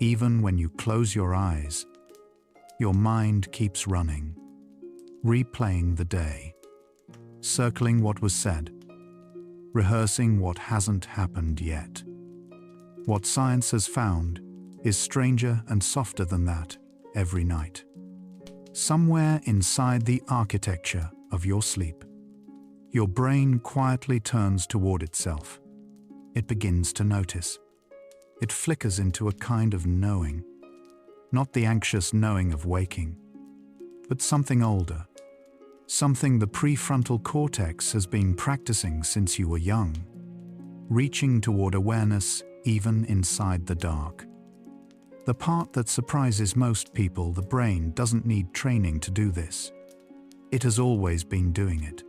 Even when you close your eyes, your mind keeps running, replaying the day, circling what was said, rehearsing what hasn't happened yet. What science has found is stranger and softer than that every night. Somewhere inside the architecture of your sleep, your brain quietly turns toward itself. It begins to notice. It flickers into a kind of knowing, not the anxious knowing of waking, but something older, something the prefrontal cortex has been practicing since you were young, reaching toward awareness even inside the dark. The part that surprises most people: the brain doesn't need training to do this. It has always been doing it.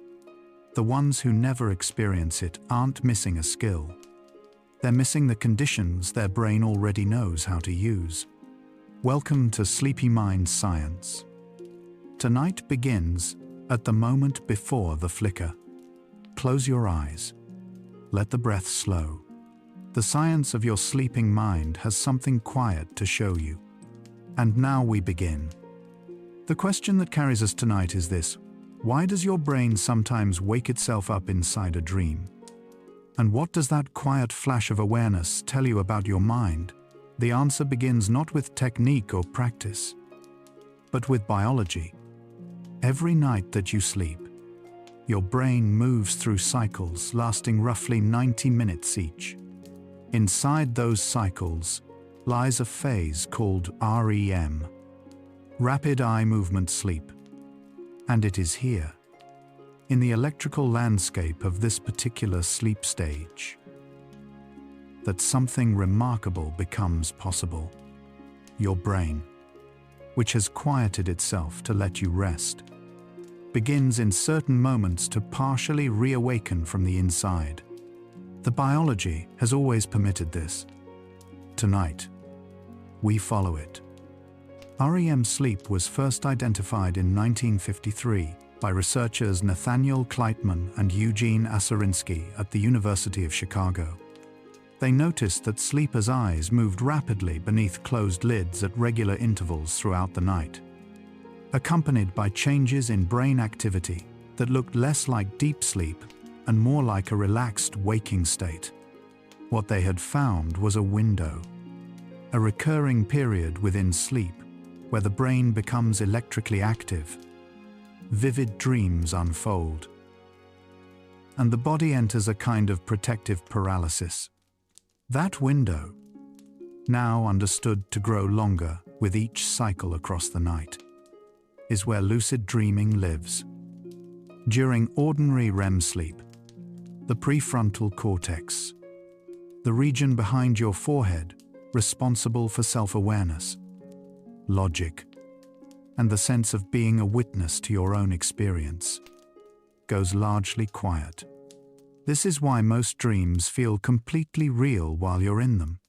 The ones who never experience it aren't missing a skill. They're missing the conditions their brain already knows how to use. Welcome to Sleepy Mind Science. Tonight begins at the moment before the flicker. Close your eyes. Let the breath slow. The science of your sleeping mind has something quiet to show you. And now we begin. The question that carries us tonight is this: why does your brain sometimes wake itself up inside a dream? And what does that quiet flash of awareness tell you about your mind? The answer begins not with technique or practice, but with biology. Every night that you sleep, your brain moves through cycles lasting roughly 90 minutes each. Inside those cycles lies a phase called REM, rapid eye movement sleep. And it is here, in the electrical landscape of this particular sleep stage, that something remarkable becomes possible. Your brain, which has quieted itself to let you rest, begins in certain moments to partially reawaken from the inside. The biology has always permitted this. Tonight, we follow it. REM sleep was first identified in 1953 by researchers Nathaniel Kleitman and Eugene Asarinsky at the University of Chicago. They noticed that sleepers' eyes moved rapidly beneath closed lids at regular intervals throughout the night, accompanied by changes in brain activity that looked less like deep sleep and more like a relaxed waking state. What they had found was a window, a recurring period within sleep where the brain becomes electrically active, vivid dreams unfold, and the body enters a kind of protective paralysis. That window, now understood to grow longer with each cycle across the night, is where lucid dreaming lives. During ordinary REM sleep, the prefrontal cortex, the region behind your forehead responsible for self-awareness, logic, and the sense of being a witness to your own experience, goes largely quiet. This is why most dreams feel completely real while you're in them.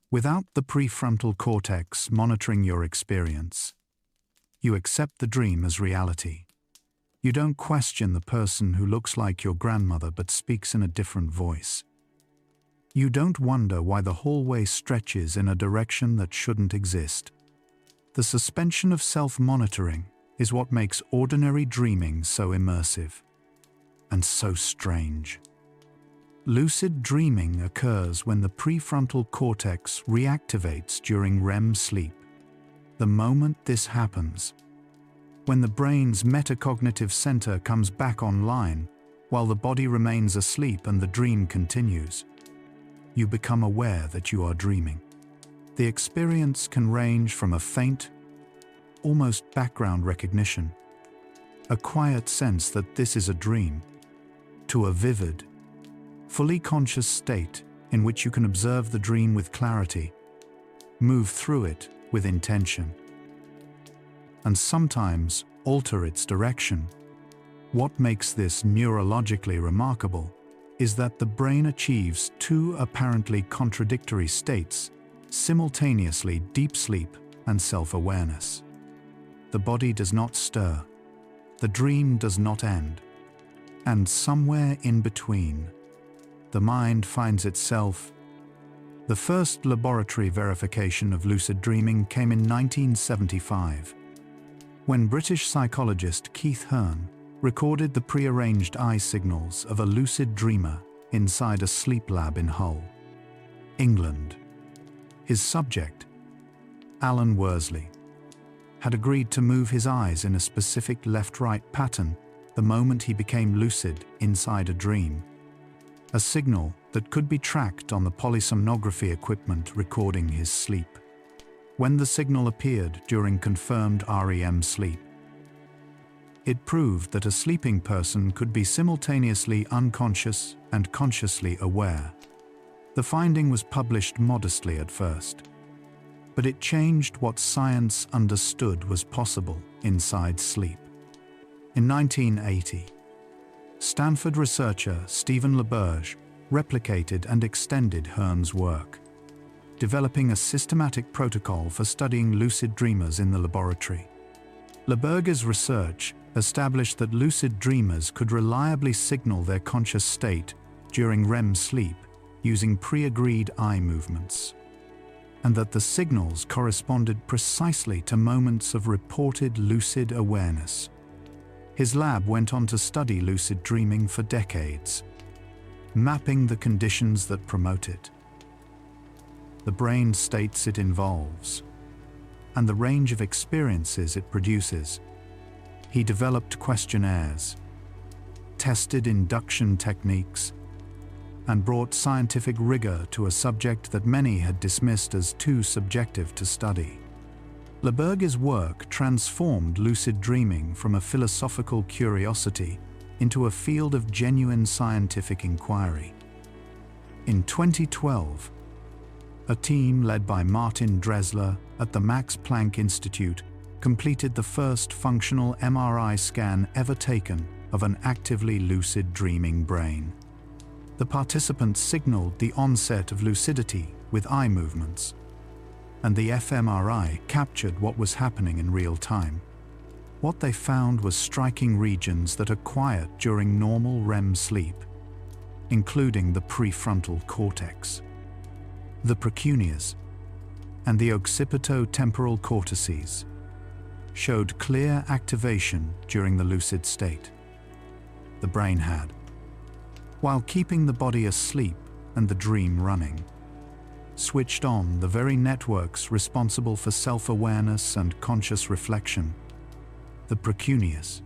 Without the prefrontal cortex monitoring your experience, you accept the dream as reality. You don't question the person who looks like your grandmother but speaks in a different voice. You don't wonder why the hallway stretches in a direction that shouldn't exist. The suspension of self-monitoring is what makes ordinary dreaming so immersive and so strange. Lucid dreaming occurs when the prefrontal cortex reactivates during REM sleep. The moment this happens, when the brain's metacognitive center comes back online while the body remains asleep and the dream continues, you become aware that you are dreaming. The experience can range from a faint, almost background recognition, a quiet sense that this is a dream, to a vivid, fully conscious state in which you can observe the dream with clarity, move through it with intention, and sometimes alter its direction. What makes this neurologically remarkable is that the brain achieves two apparently contradictory states simultaneously: deep sleep and self-awareness. The body does not stir, the dream does not end, and somewhere in between, the mind finds itself, The first laboratory verification of lucid dreaming came in 1975, when British psychologist Keith Hearn recorded the prearranged eye signals of a lucid dreamer inside a sleep lab in Hull, England. His subject, Alan Worsley, had agreed to move his eyes in a specific left-right pattern the moment he became lucid inside a dream, a signal that could be tracked on the polysomnography equipment recording his sleep. When the signal appeared during confirmed REM sleep, it proved that a sleeping person could be simultaneously unconscious and consciously aware. The finding was published modestly at first, but it changed what science understood was possible inside sleep. In 1980, Stanford researcher Stephen LaBerge replicated and extended Hearn's work, developing a systematic protocol for studying lucid dreamers in the laboratory. LaBerge's research established that lucid dreamers could reliably signal their conscious state during REM sleep using pre-agreed eye movements, and that the signals corresponded precisely to moments of reported lucid awareness. His lab went on to study lucid dreaming for decades, mapping the conditions that promote it, the brain states it involves, and the range of experiences it produces. He developed questionnaires, tested induction techniques, and brought scientific rigor to a subject that many had dismissed as too subjective to study. LaBerge's work transformed lucid dreaming from a philosophical curiosity into a field of genuine scientific inquiry. In 2012, a team led by Martin Dressler at the Max Planck Institute completed the first functional MRI scan ever taken of an actively lucid dreaming brain. The participants signaled the onset of lucidity with eye movements, and the fMRI captured what was happening in real time. What they found was striking regions that are quiet during normal REM sleep, including the prefrontal cortex, the precuneus, and the occipito-temporal cortices, showed clear activation during the lucid state. The brain had, while keeping the body asleep and the dream running, switched on the very networks responsible for self-awareness and conscious reflection. The precuneus,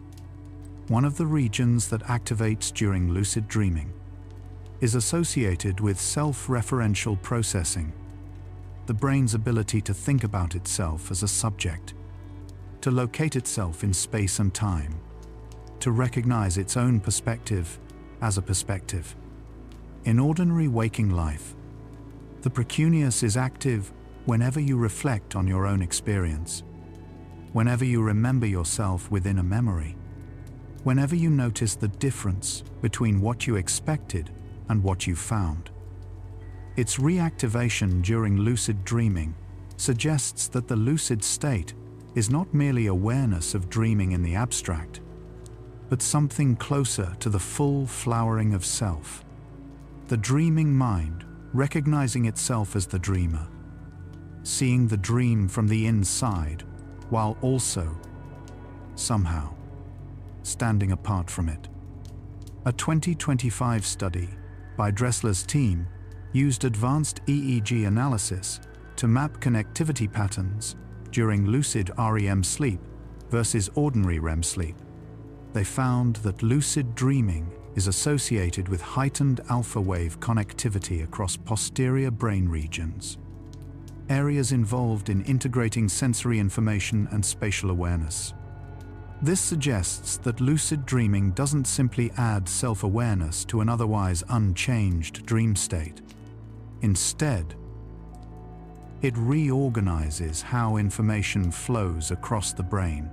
one of the regions that activates during lucid dreaming, is associated with self-referential processing, the brain's ability to think about itself as a subject, to locate itself in space and time, to recognize its own perspective as a perspective. In ordinary waking life, the precuneus is active whenever you reflect on your own experience, whenever you remember yourself within a memory, whenever you notice the difference between what you expected and what you found. Its reactivation during lucid dreaming suggests that the lucid state is not merely awareness of dreaming in the abstract, but something closer to the full flowering of self, the dreaming mind recognizing itself as the dreamer, seeing the dream from the inside while also, somehow, standing apart from it. A 2025 study by Dressler's team used advanced EEG analysis to map connectivity patterns during lucid REM sleep versus ordinary REM sleep. They found that lucid dreaming is associated with heightened alpha wave connectivity across posterior brain regions, areas involved in integrating sensory information and spatial awareness. This suggests that lucid dreaming doesn't simply add self-awareness to an otherwise unchanged dream state. Instead, it reorganizes how information flows across the brain,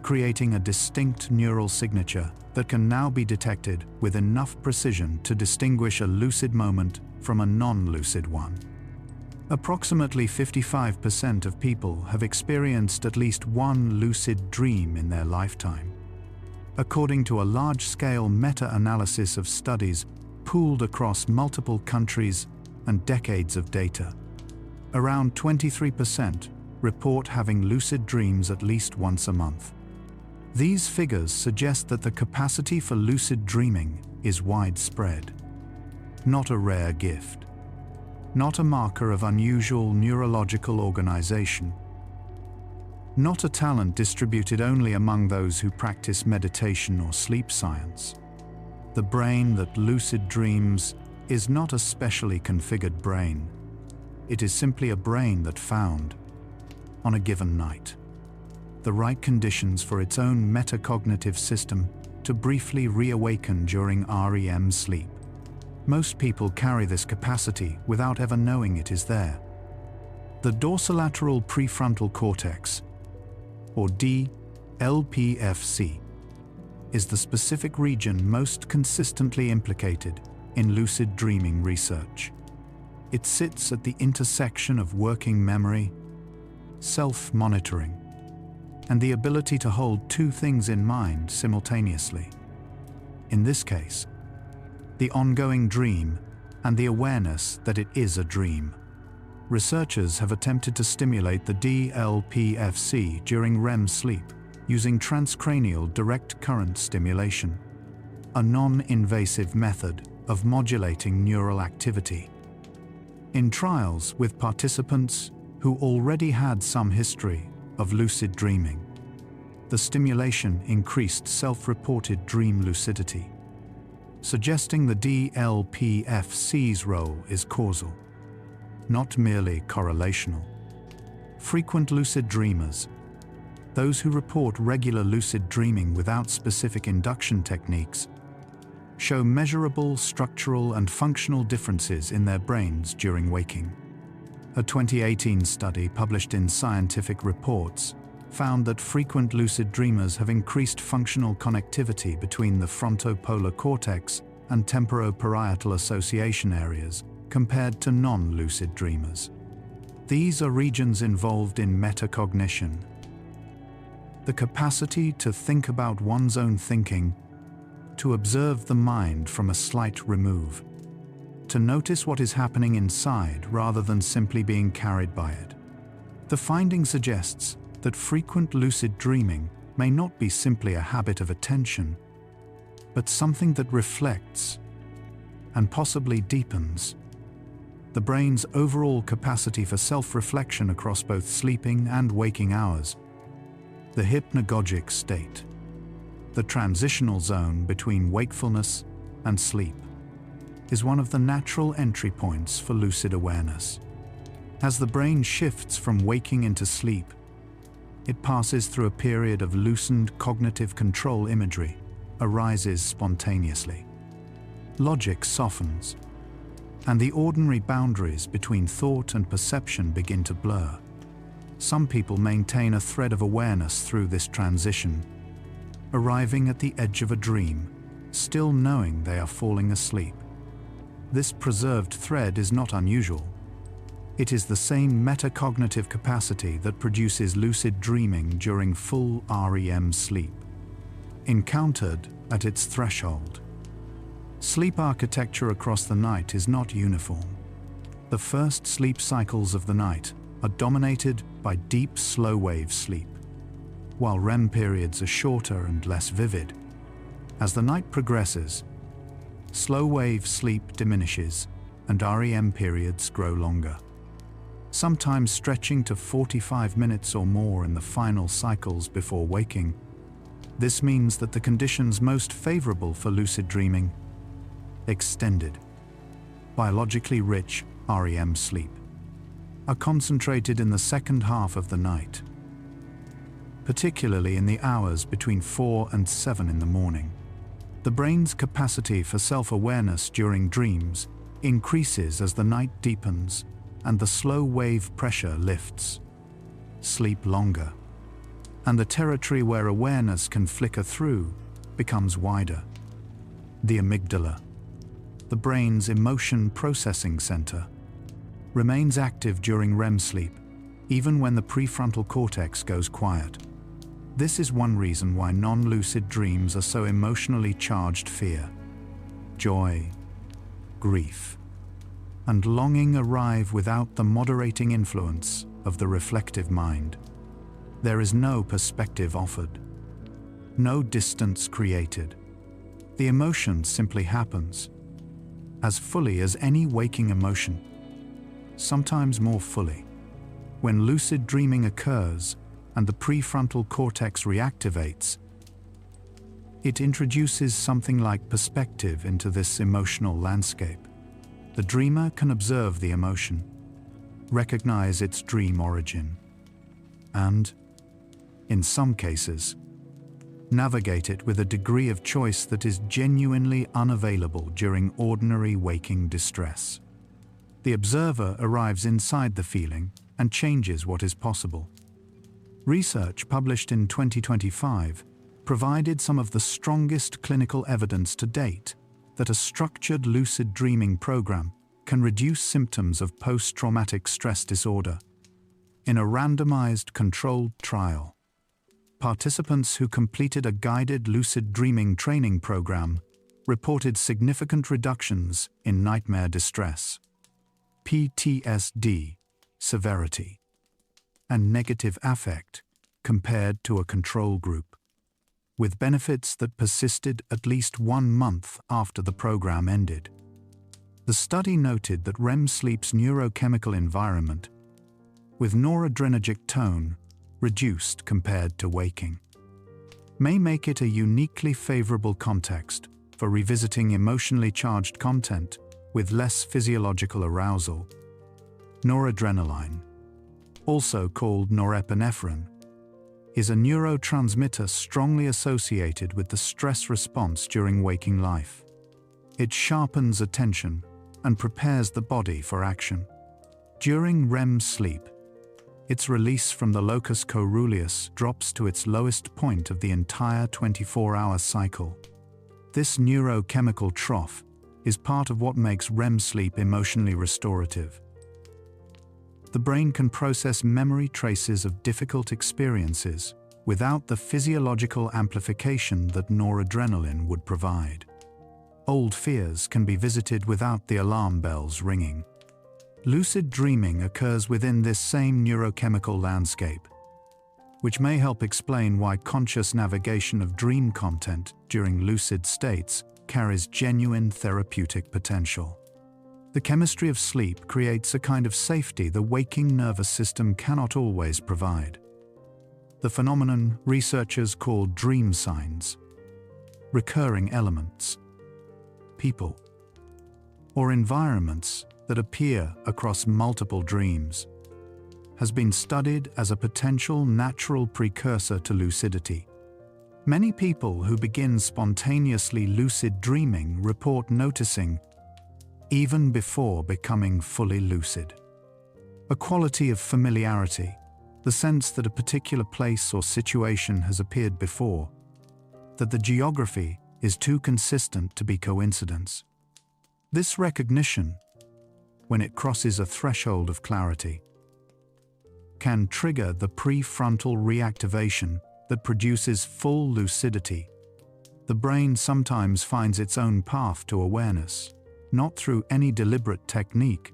creating a distinct neural signature that can now be detected with enough precision to distinguish a lucid moment from a non-lucid one. Approximately 55% of people have experienced at least one lucid dream in their lifetime, according to a large-scale meta-analysis of studies pooled across multiple countries and decades of data. Around 23% report having lucid dreams at least once a month. These figures suggest that the capacity for lucid dreaming is widespread, not a rare gift, not a marker of unusual neurological organization, not a talent distributed only among those who practice meditation or sleep science. The brain that lucid dreams is not a specially configured brain. It is simply a brain that found, on a given night, the right conditions for its own metacognitive system to briefly reawaken during REM sleep. Most people carry this capacity without ever knowing it is there. The dorsolateral prefrontal cortex, or DLPFC, is the specific region most consistently implicated in lucid dreaming research. It sits at the intersection of working memory, self-monitoring, and the ability to hold two things in mind simultaneously. In this case, the ongoing dream and the awareness that it is a dream. Researchers have attempted to stimulate the DLPFC during REM sleep using transcranial direct current stimulation, a non-invasive method of modulating neural activity. In trials with participants who already had some history of lucid dreaming, the stimulation increased self-reported dream lucidity, suggesting the DLPFC's role is causal, not merely correlational. Frequent lucid dreamers, those who report regular lucid dreaming without specific induction techniques, show measurable structural and functional differences in their brains during waking. A 2018 study published in Scientific Reports found that frequent lucid dreamers have increased functional connectivity between the frontopolar cortex and temporoparietal association areas compared to non-lucid dreamers. These are regions involved in metacognition, the capacity to think about one's own thinking, to observe the mind from a slight remove, to notice what is happening inside rather than simply being carried by it. The finding suggests that frequent lucid dreaming may not be simply a habit of attention, but something that reflects, and possibly deepens, the brain's overall capacity for self-reflection across both sleeping and waking hours. The hypnagogic state, the transitional zone between wakefulness and sleep, is one of the natural entry points for lucid awareness. As the brain shifts from waking into sleep, it passes through a period of loosened cognitive control. Imagery arises spontaneously. Logic softens, and the ordinary boundaries between thought and perception begin to blur. Some people maintain a thread of awareness through this transition, arriving at the edge of a dream, still knowing they are falling asleep. This preserved thread is not unusual. It is the same metacognitive capacity that produces lucid dreaming during full REM sleep, encountered at its threshold. Sleep architecture across the night is not uniform. The first sleep cycles of the night are dominated by deep, slow-wave sleep, while REM periods are shorter and less vivid. As the night progresses, slow-wave sleep diminishes and REM periods grow longer, sometimes stretching to 45 minutes or more in the final cycles before waking. This means that the conditions most favorable for lucid dreaming, extended, biologically rich REM sleep, are concentrated in the second half of the night, particularly in the hours between 4 and 7 in the morning. The brain's capacity for self-awareness during dreams increases as the night deepens and the slow wave pressure lifts. Sleep longer, and the territory where awareness can flicker through becomes wider. The amygdala, the brain's emotion processing center, remains active during REM sleep, even when the prefrontal cortex goes quiet. This is one reason why non-lucid dreams are so emotionally charged: fear, joy, grief, and longing arrive without the moderating influence of the reflective mind. There is no perspective offered, no distance created. The emotion simply happens, as fully as any waking emotion, sometimes more fully. When lucid dreaming occurs and the prefrontal cortex reactivates, it introduces something like perspective into this emotional landscape. The dreamer can observe the emotion, recognize its dream origin, and, in some cases, navigate it with a degree of choice that is genuinely unavailable during ordinary waking distress. The observer arrives inside the feeling and changes what is possible. Research published in 2025 provided some of the strongest clinical evidence to date that a structured lucid dreaming program can reduce symptoms of post-traumatic stress disorder. In a randomized controlled trial, participants who completed a guided lucid dreaming training program reported significant reductions in nightmare distress, PTSD severity, and negative affect compared to a control group, with benefits that persisted at least 1 month after the program ended. The study noted that REM sleep's neurochemical environment, with noradrenergic tone, reduced compared to waking, may make it a uniquely favorable context for revisiting emotionally charged content with less physiological arousal. Noradrenaline, also called norepinephrine, is a neurotransmitter strongly associated with the stress response during waking life. It sharpens attention and prepares the body for action. During REM sleep, its release from the locus coeruleus drops to its lowest point of the entire 24-hour cycle. This neurochemical trough is part of what makes REM sleep emotionally restorative. The brain can process memory traces of difficult experiences without the physiological amplification that noradrenaline would provide. Old fears can be visited without the alarm bells ringing. Lucid dreaming occurs within this same neurochemical landscape, which may help explain why conscious navigation of dream content during lucid states carries genuine therapeutic potential. The chemistry of sleep creates a kind of safety the waking nervous system cannot always provide. The phenomenon researchers call dream signs, recurring elements, people, or environments that appear across multiple dreams, has been studied as a potential natural precursor to lucidity. Many people who begin spontaneously lucid dreaming report noticing, even before becoming fully lucid, a quality of familiarity, the sense that a particular place or situation has appeared before, that the geography is too consistent to be coincidence. This recognition, when it crosses a threshold of clarity, can trigger the prefrontal reactivation that produces full lucidity. The brain sometimes finds its own path to awareness, not through any deliberate technique,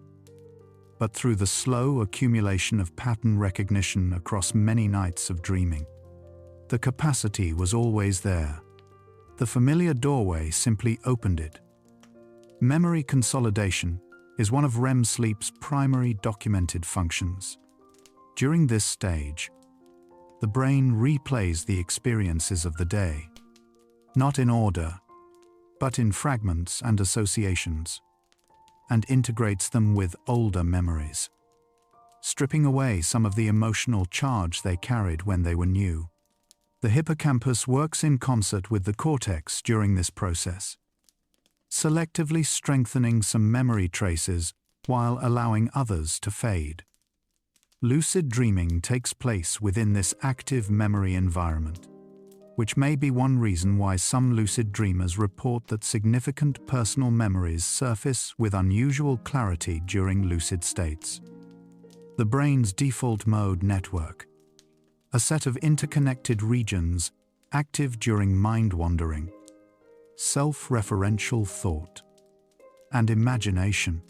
but through the slow accumulation of pattern recognition across many nights of dreaming. The capacity was always there. The familiar doorway simply opened it. Memory consolidation is one of REM sleep's primary documented functions. During this stage, the brain replays the experiences of the day, not in order, but in fragments and associations, and integrates them with older memories, stripping away some of the emotional charge they carried when they were new. The hippocampus works in concert with the cortex during this process, selectively strengthening some memory traces while allowing others to fade. Lucid dreaming takes place within this active memory environment, which may be one reason why some lucid dreamers report that significant personal memories surface with unusual clarity during lucid states. The brain's default mode network, a set of interconnected regions active during mind-wandering, self-referential thought, and imagination,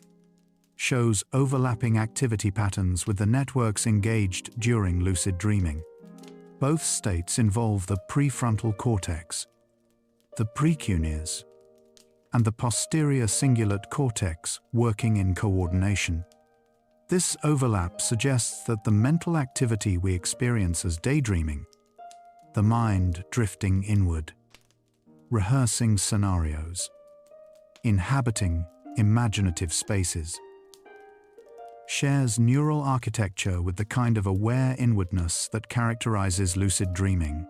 shows overlapping activity patterns with the networks engaged during lucid dreaming. Both states involve the prefrontal cortex, the precuneus, and the posterior cingulate cortex working in coordination. This overlap suggests that the mental activity we experience as daydreaming, the mind drifting inward, rehearsing scenarios, inhabiting imaginative spaces, shares neural architecture with the kind of aware inwardness that characterizes lucid dreaming.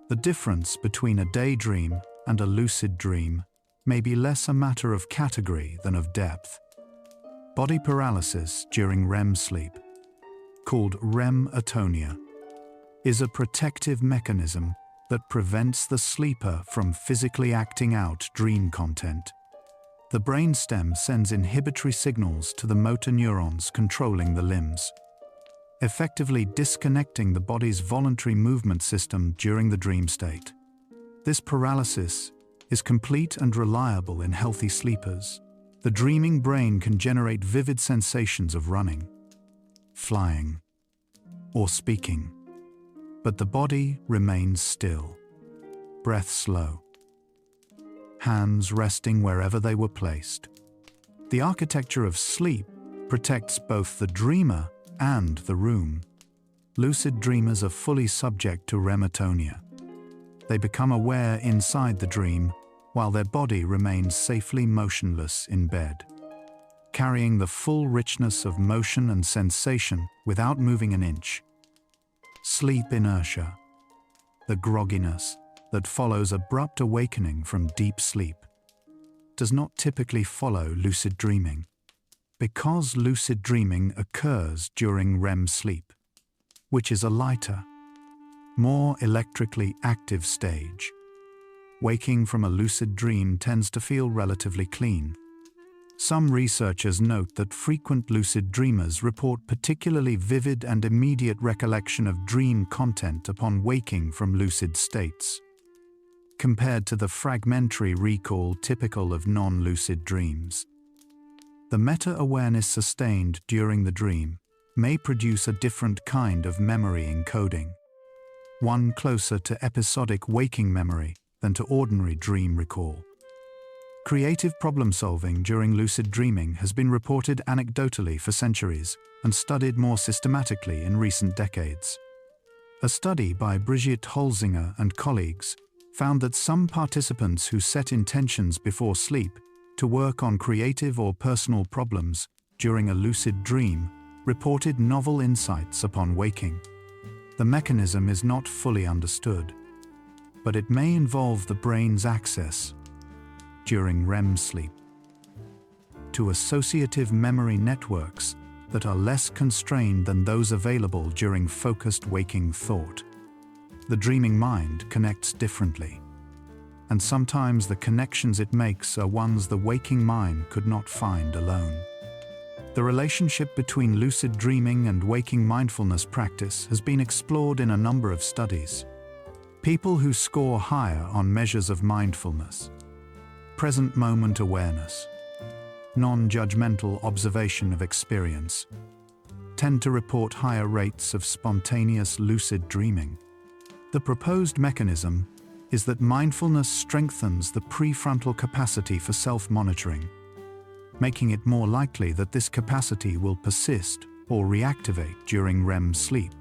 The difference between a daydream and a lucid dream may be less a matter of category than of depth. Body paralysis during REM sleep, called REM atonia, is a protective mechanism that prevents the sleeper from physically acting out dream content. The brainstem sends inhibitory signals to the motor neurons controlling the limbs, effectively disconnecting the body's voluntary movement system during the dream state. This paralysis is complete and reliable in healthy sleepers. The dreaming brain can generate vivid sensations of running, flying, or speaking, but the body remains still, breath slow, hands resting wherever they were placed. The architecture of sleep protects both the dreamer and the room. Lucid dreamers are fully subject to REM atonia. They become aware inside the dream while their body remains safely motionless in bed, carrying the full richness of motion and sensation without moving an inch. Sleep inertia, the grogginess that follows abrupt awakening from deep sleep, does not typically follow lucid dreaming, because lucid dreaming occurs during REM sleep, which is a lighter, more electrically active stage. Waking from a lucid dream tends to feel relatively clean. Some researchers note that frequent lucid dreamers report particularly vivid and immediate recollection of dream content upon waking from lucid states, compared to the fragmentary recall typical of non-lucid dreams. The meta-awareness sustained during the dream may produce a different kind of memory encoding, one closer to episodic waking memory than to ordinary dream recall. Creative problem-solving during lucid dreaming has been reported anecdotally for centuries and studied more systematically in recent decades. A study by Brigitte Holzinger and colleagues found that some participants who set intentions before sleep to work on creative or personal problems during a lucid dream reported novel insights upon waking. The mechanism is not fully understood, but it may involve the brain's access, during REM sleep, to associative memory networks that are less constrained than those available during focused waking thought. The dreaming mind connects differently, and sometimes the connections it makes are ones the waking mind could not find alone. The relationship between lucid dreaming and waking mindfulness practice has been explored in a number of studies. People who score higher on measures of mindfulness, present moment awareness, non-judgmental observation of experience, tend to report higher rates of spontaneous lucid dreaming. The proposed mechanism is that mindfulness strengthens the prefrontal capacity for self-monitoring, making it more likely that this capacity will persist or reactivate during REM sleep.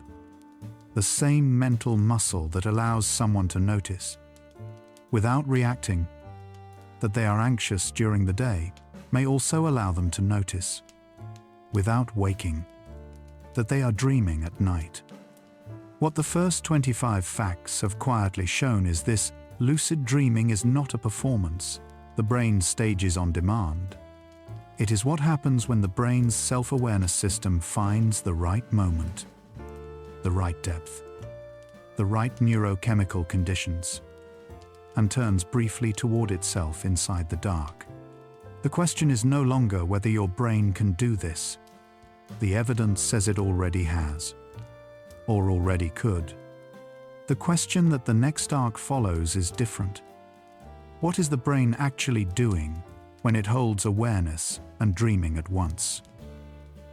The same mental muscle that allows someone to notice, without reacting, that they are anxious during the day may also allow them to notice, without waking, that they are dreaming at night. What the first 25 facts have quietly shown is this: lucid dreaming is not a performance the brain stages on demand. It is what happens when the brain's self-awareness system finds the right moment, the right depth, the right neurochemical conditions, and turns briefly toward itself inside the dark. The question is no longer whether your brain can do this. The evidence says it already has, or already could. The question that the next arc follows is different. What is the brain actually doing when it holds awareness and dreaming at once?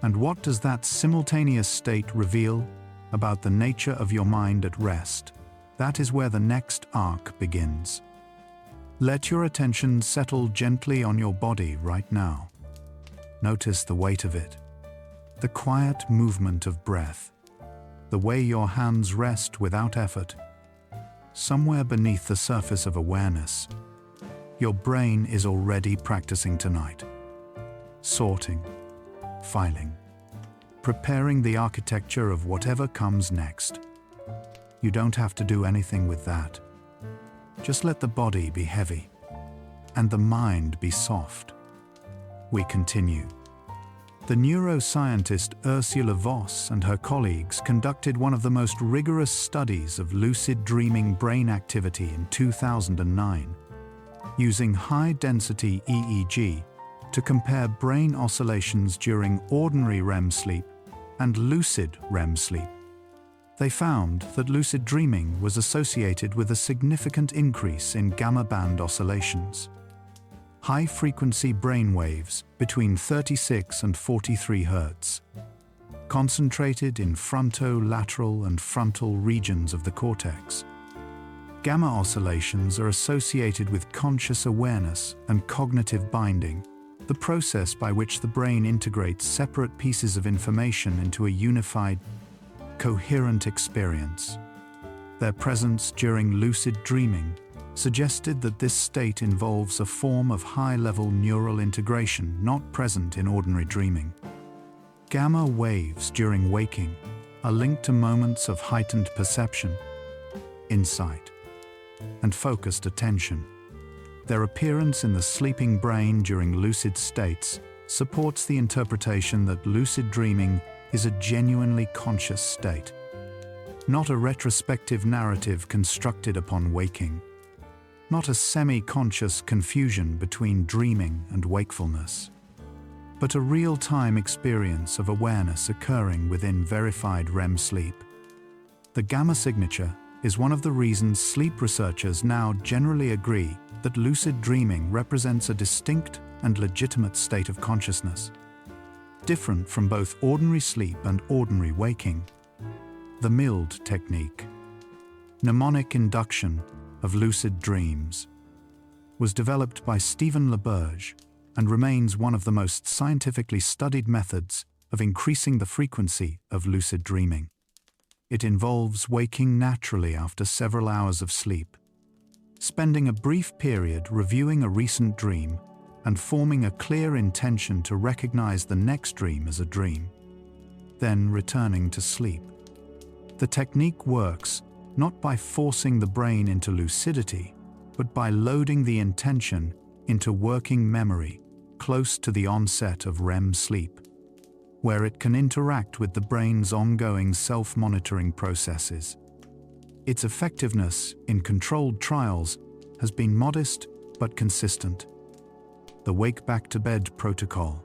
And what does that simultaneous state reveal about the nature of your mind at rest? That is where the next arc begins. Let your attention settle gently on your body right now. Notice the weight of it, the quiet movement of breath, the way your hands rest without effort. Somewhere beneath the surface of awareness, your brain is already practicing tonight. Sorting, filing, preparing the architecture of whatever comes next. You don't have to do anything with that. Just let the body be heavy and the mind be soft. We continue. The neuroscientist Ursula Voss and her colleagues conducted one of the most rigorous studies of lucid dreaming brain activity in 2009, using high-density EEG to compare brain oscillations during ordinary REM sleep and lucid REM sleep. They found that lucid dreaming was associated with a significant increase in gamma band oscillations, high-frequency brain waves between 36 and 43 Hz, concentrated in frontolateral and frontal regions of the cortex. Gamma oscillations are associated with conscious awareness and cognitive binding, the process by which the brain integrates separate pieces of information into a unified, coherent experience. Their presence during lucid dreaming suggested that this state involves a form of high-level neural integration not present in ordinary dreaming. Gamma waves during waking are linked to moments of heightened perception, insight, and focused attention. Their appearance in the sleeping brain during lucid states supports the interpretation that lucid dreaming is a genuinely conscious state, not a retrospective narrative constructed upon waking, not a semi-conscious confusion between dreaming and wakefulness, but a real-time experience of awareness occurring within verified REM sleep. The gamma signature is one of the reasons sleep researchers now generally agree that lucid dreaming represents a distinct and legitimate state of consciousness, different from both ordinary sleep and ordinary waking. The MILD technique, mnemonic induction of lucid dreams, was developed by Stephen LaBerge and remains one of the most scientifically studied methods of increasing the frequency of lucid dreaming. It involves waking naturally after several hours of sleep, spending a brief period reviewing a recent dream and forming a clear intention to recognize the next dream as a dream, then returning to sleep. The technique works not by forcing the brain into lucidity, but by loading the intention into working memory close to the onset of REM sleep, where it can interact with the brain's ongoing self-monitoring processes. Its effectiveness in controlled trials has been modest but consistent. The Wake Back to Bed protocol,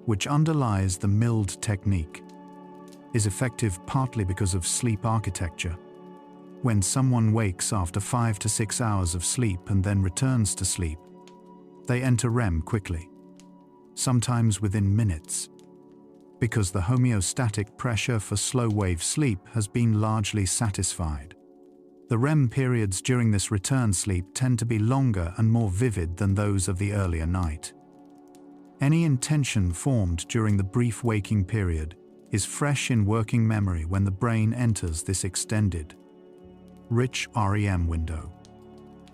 which underlies the MILD technique, is effective partly because of sleep architecture. When someone wakes after 5 to 6 hours of sleep and then returns to sleep, they enter REM quickly, sometimes within minutes, because the homeostatic pressure for slow-wave sleep has been largely satisfied. The REM periods during this return sleep tend to be longer and more vivid than those of the earlier night. Any intention formed during the brief waking period is fresh in working memory when the brain enters this extended, rich REM window,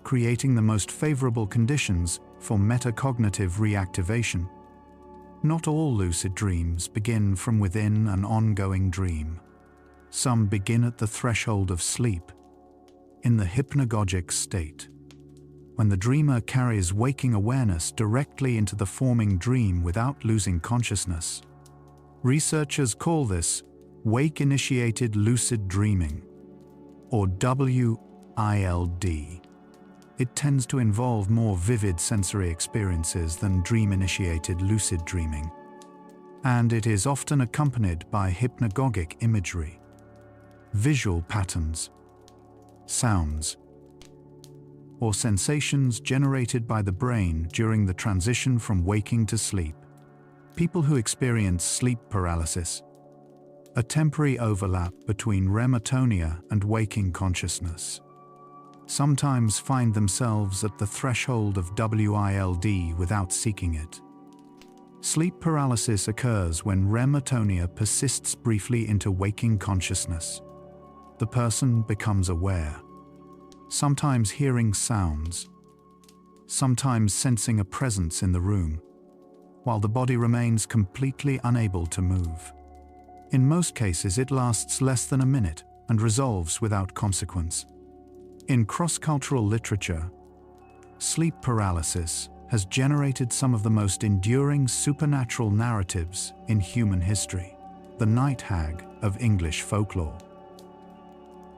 creating the most favorable conditions for metacognitive reactivation. Not all lucid dreams begin from within an ongoing dream. Some begin at the threshold of sleep, in the hypnagogic state, when the dreamer carries waking awareness directly into the forming dream without losing consciousness. Researchers call this wake-initiated lucid dreaming, or WILD. It tends to involve more vivid sensory experiences than dream-initiated lucid dreaming, and it is often accompanied by hypnagogic imagery, visual patterns, sounds, or sensations generated by the brain during the transition from waking to sleep. People who experience sleep paralysis, a temporary overlap between REM atonia and waking consciousness, sometimes find themselves at the threshold of WILD without seeking it. Sleep paralysis occurs when REM atonia persists briefly into waking consciousness. The person becomes aware, sometimes hearing sounds, sometimes sensing a presence in the room, while the body remains completely unable to move. In most cases, it lasts less than a minute and resolves without consequence. In cross-cultural literature, sleep paralysis has generated some of the most enduring supernatural narratives in human history. The night hag of English folklore,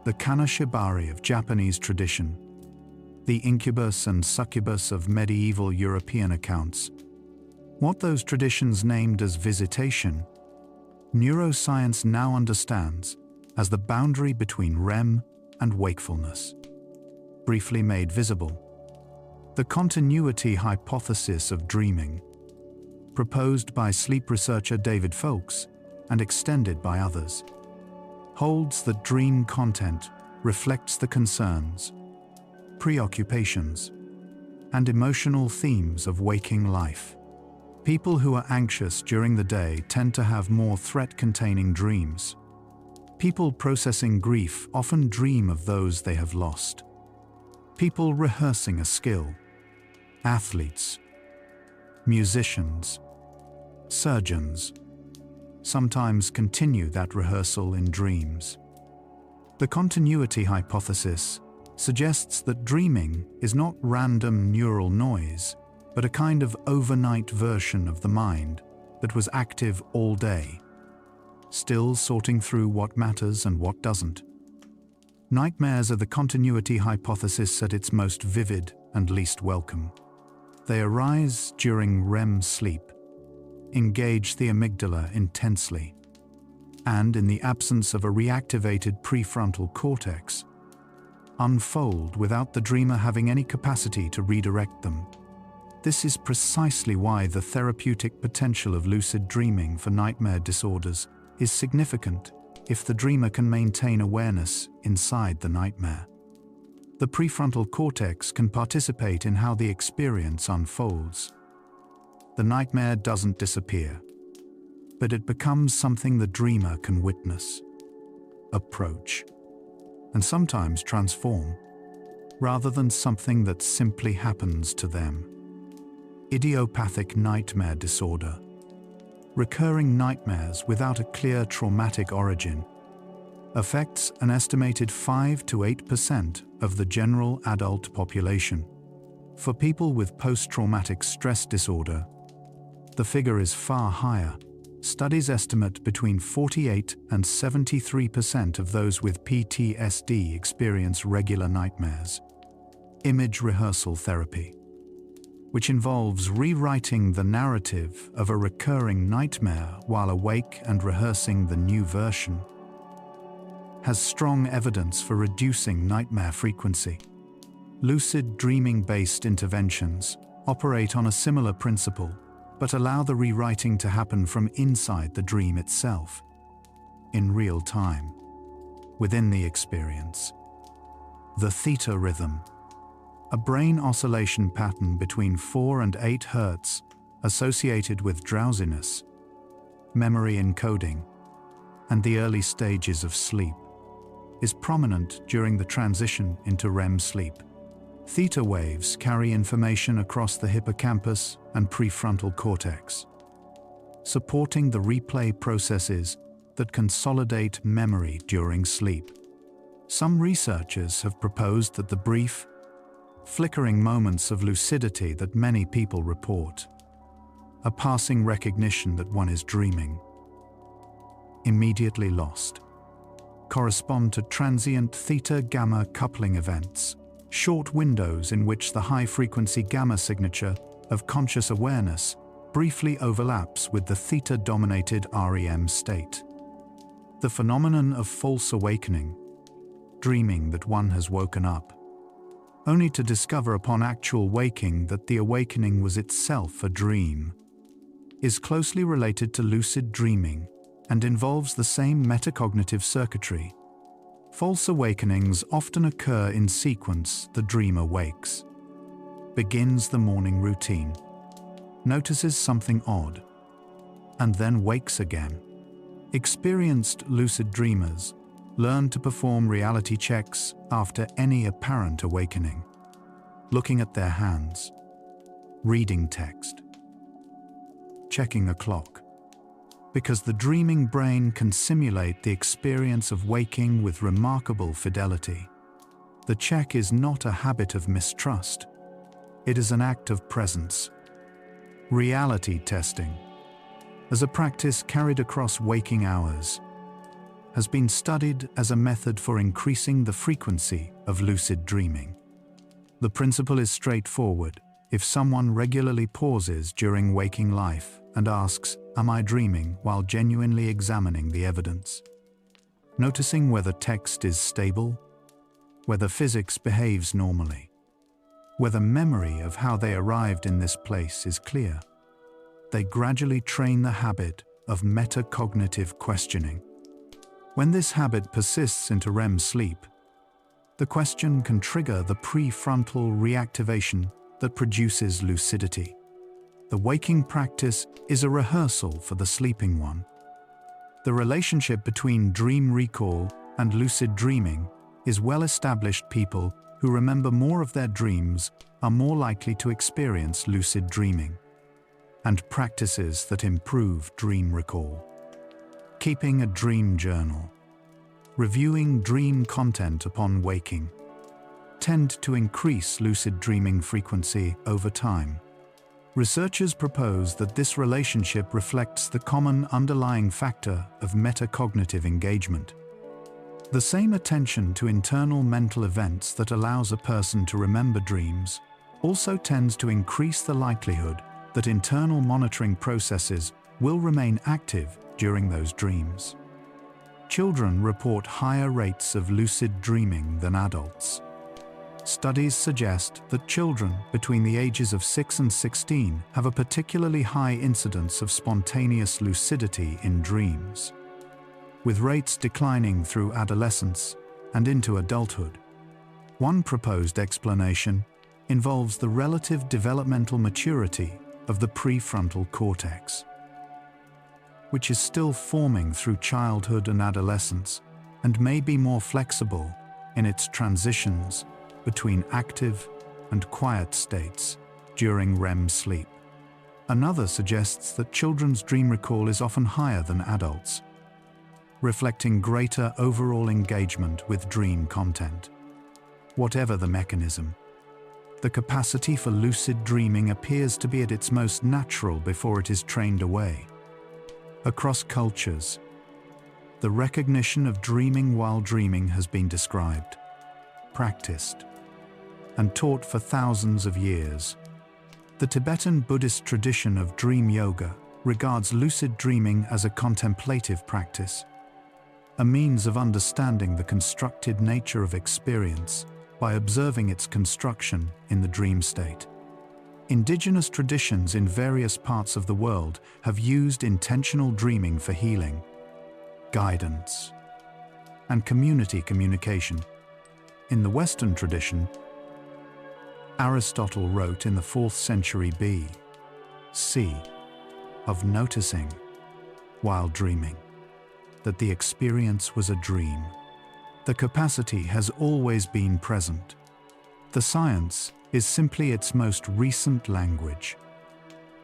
the kanashibari of Japanese tradition, the incubus and succubus of medieval European accounts. What those traditions named as visitation, neuroscience now understands as the boundary between REM and wakefulness. Briefly made visible, the continuity hypothesis of dreaming, proposed by sleep researcher David Fowlkes and extended by others, holds that dream content reflects the concerns, preoccupations, and emotional themes of waking life. People who are anxious during the day tend to have more threat-containing dreams. People processing grief often dream of those they have lost. People rehearsing a skill, athletes, musicians, surgeons, sometimes continue that rehearsal in dreams. The continuity hypothesis suggests that dreaming is not random neural noise, but a kind of overnight version of the mind that was active all day, still sorting through what matters and what doesn't. Nightmares are the continuity hypothesis at its most vivid and least welcome. They arise during REM sleep, engage the amygdala intensely, and in the absence of a reactivated prefrontal cortex, unfold without the dreamer having any capacity to redirect them. This is precisely why the therapeutic potential of lucid dreaming for nightmare disorders is significant if the dreamer can maintain awareness inside the nightmare. The prefrontal cortex can participate in how the experience unfolds. The nightmare doesn't disappear, but it becomes something the dreamer can witness, approach, and sometimes transform, rather than something that simply happens to them. Idiopathic nightmare disorder. Recurring nightmares without a clear traumatic origin affects an estimated 5 to 8% of the general adult population. For people with post-traumatic stress disorder, the figure is far higher. Studies estimate between 48 and 73% of those with PTSD experience regular nightmares. Image rehearsal therapy, which involves rewriting the narrative of a recurring nightmare while awake and rehearsing the new version, has strong evidence for reducing nightmare frequency. Lucid dreaming-based interventions operate on a similar principle, but allow the rewriting to happen from inside the dream itself, in real time, within the experience. The theta rhythm, a brain oscillation pattern between 4 and 8 Hz associated with drowsiness, memory encoding, and the early stages of sleep, is prominent during the transition into REM sleep. Theta waves carry information across the hippocampus and prefrontal cortex, supporting the replay processes that consolidate memory during sleep. Some researchers have proposed that the brief, flickering moments of lucidity that many people report, a passing recognition that one is dreaming, immediately lost, correspond to transient theta-gamma coupling events, short windows in which the high-frequency gamma signature of conscious awareness briefly overlaps with the theta-dominated REM state. The phenomenon of false awakening, dreaming that one has woken up, only to discover upon actual waking that the awakening was itself a dream. is closely related to lucid dreaming and involves the same metacognitive circuitry. False awakenings often occur in sequence. The dreamer wakes, begins the morning routine, notices something odd, and then wakes again. Experienced lucid dreamers learn to perform reality checks after any apparent awakening, looking at their hands, reading text, checking a clock, because the dreaming brain can simulate the experience of waking with remarkable fidelity. The check is not a habit of mistrust. It is an act of presence. Reality testing, as a practice carried across waking hours, has been studied as a method for increasing the frequency of lucid dreaming. The principle is straightforward. If someone regularly pauses during waking life and asks, "Am I dreaming?" while genuinely examining the evidence, noticing whether text is stable, whether physics behaves normally, whether memory of how they arrived in this place is clear, they gradually train the habit of metacognitive questioning. When this habit persists into REM sleep, the question can trigger the prefrontal reactivation that produces lucidity. The waking practice is a rehearsal for the sleeping one. The relationship between dream recall and lucid dreaming is well established. People who remember more of their dreams are more likely to experience lucid dreaming. And practices that improve dream recall. Keeping a dream journal, reviewing dream content upon waking, tend to increase lucid dreaming frequency over time. Researchers propose that this relationship reflects the common underlying factor of metacognitive engagement. The same attention to internal mental events that allows a person to remember dreams also tends to increase the likelihood that internal monitoring processes will remain active during those dreams. Children report higher rates of lucid dreaming than adults. Studies suggest that children between the ages of 6 and 16 have a particularly high incidence of spontaneous lucidity in dreams, with rates declining through adolescence and into adulthood. One proposed explanation involves the relative developmental maturity of the prefrontal cortex, which is still forming through childhood and adolescence and may be more flexible in its transitions between active and quiet states during REM sleep. Another suggests that children's dream recall is often higher than adults, reflecting greater overall engagement with dream content. Whatever the mechanism, the capacity for lucid dreaming appears to be at its most natural before it is trained away. Across cultures, the recognition of dreaming while dreaming has been described, practiced, and taught for thousands of years. The Tibetan Buddhist tradition of dream yoga regards lucid dreaming as a contemplative practice, a means of understanding the constructed nature of experience by observing its construction in the dream state. Indigenous traditions in various parts of the world have used intentional dreaming for healing, guidance, and community communication. In the Western tradition, Aristotle wrote in the 4th century B.C. of noticing, while dreaming, that the experience was a dream. The capacity has always been present. The science is simply its most recent language.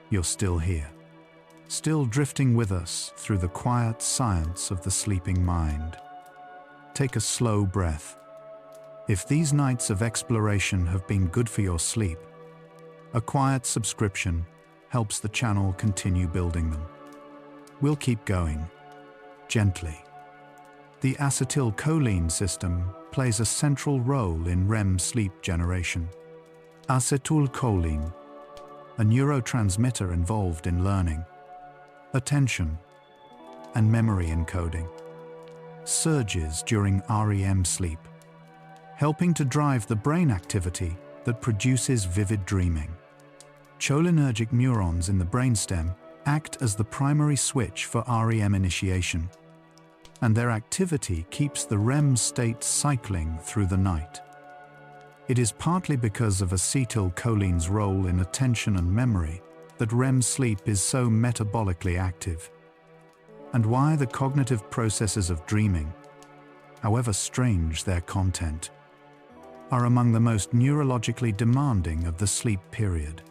You're still here, still drifting with us through the quiet science of the sleeping mind. Take a slow breath. If these nights of exploration have been good for your sleep, a quiet subscription helps the channel continue building them. We'll keep going, gently. The acetylcholine system plays a central role in REM sleep generation. Acetylcholine, a neurotransmitter involved in learning, attention, and memory encoding, surges during REM sleep, helping to drive the brain activity that produces vivid dreaming. Cholinergic neurons in the brainstem act as the primary switch for REM initiation, and their activity keeps the REM state cycling through the night. It is partly because of acetylcholine's role in attention and memory that REM sleep is so metabolically active, and why the cognitive processes of dreaming, however strange their content, are among the most neurologically demanding of the sleep period.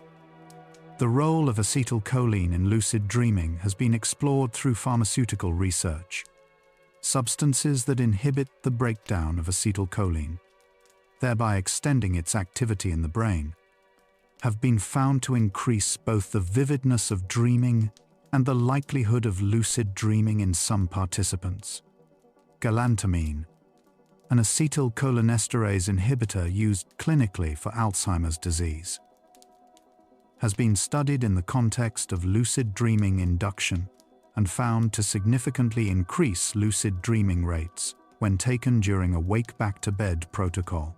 The role of acetylcholine in lucid dreaming has been explored through pharmaceutical research. Substances that inhibit the breakdown of acetylcholine, thereby extending its activity in the brain, have been found to increase both the vividness of dreaming and the likelihood of lucid dreaming in some participants. Galantamine, an acetylcholinesterase inhibitor used clinically for Alzheimer's disease, has been studied in the context of lucid dreaming induction and found to significantly increase lucid dreaming rates when taken during a wake-back-to-bed protocol.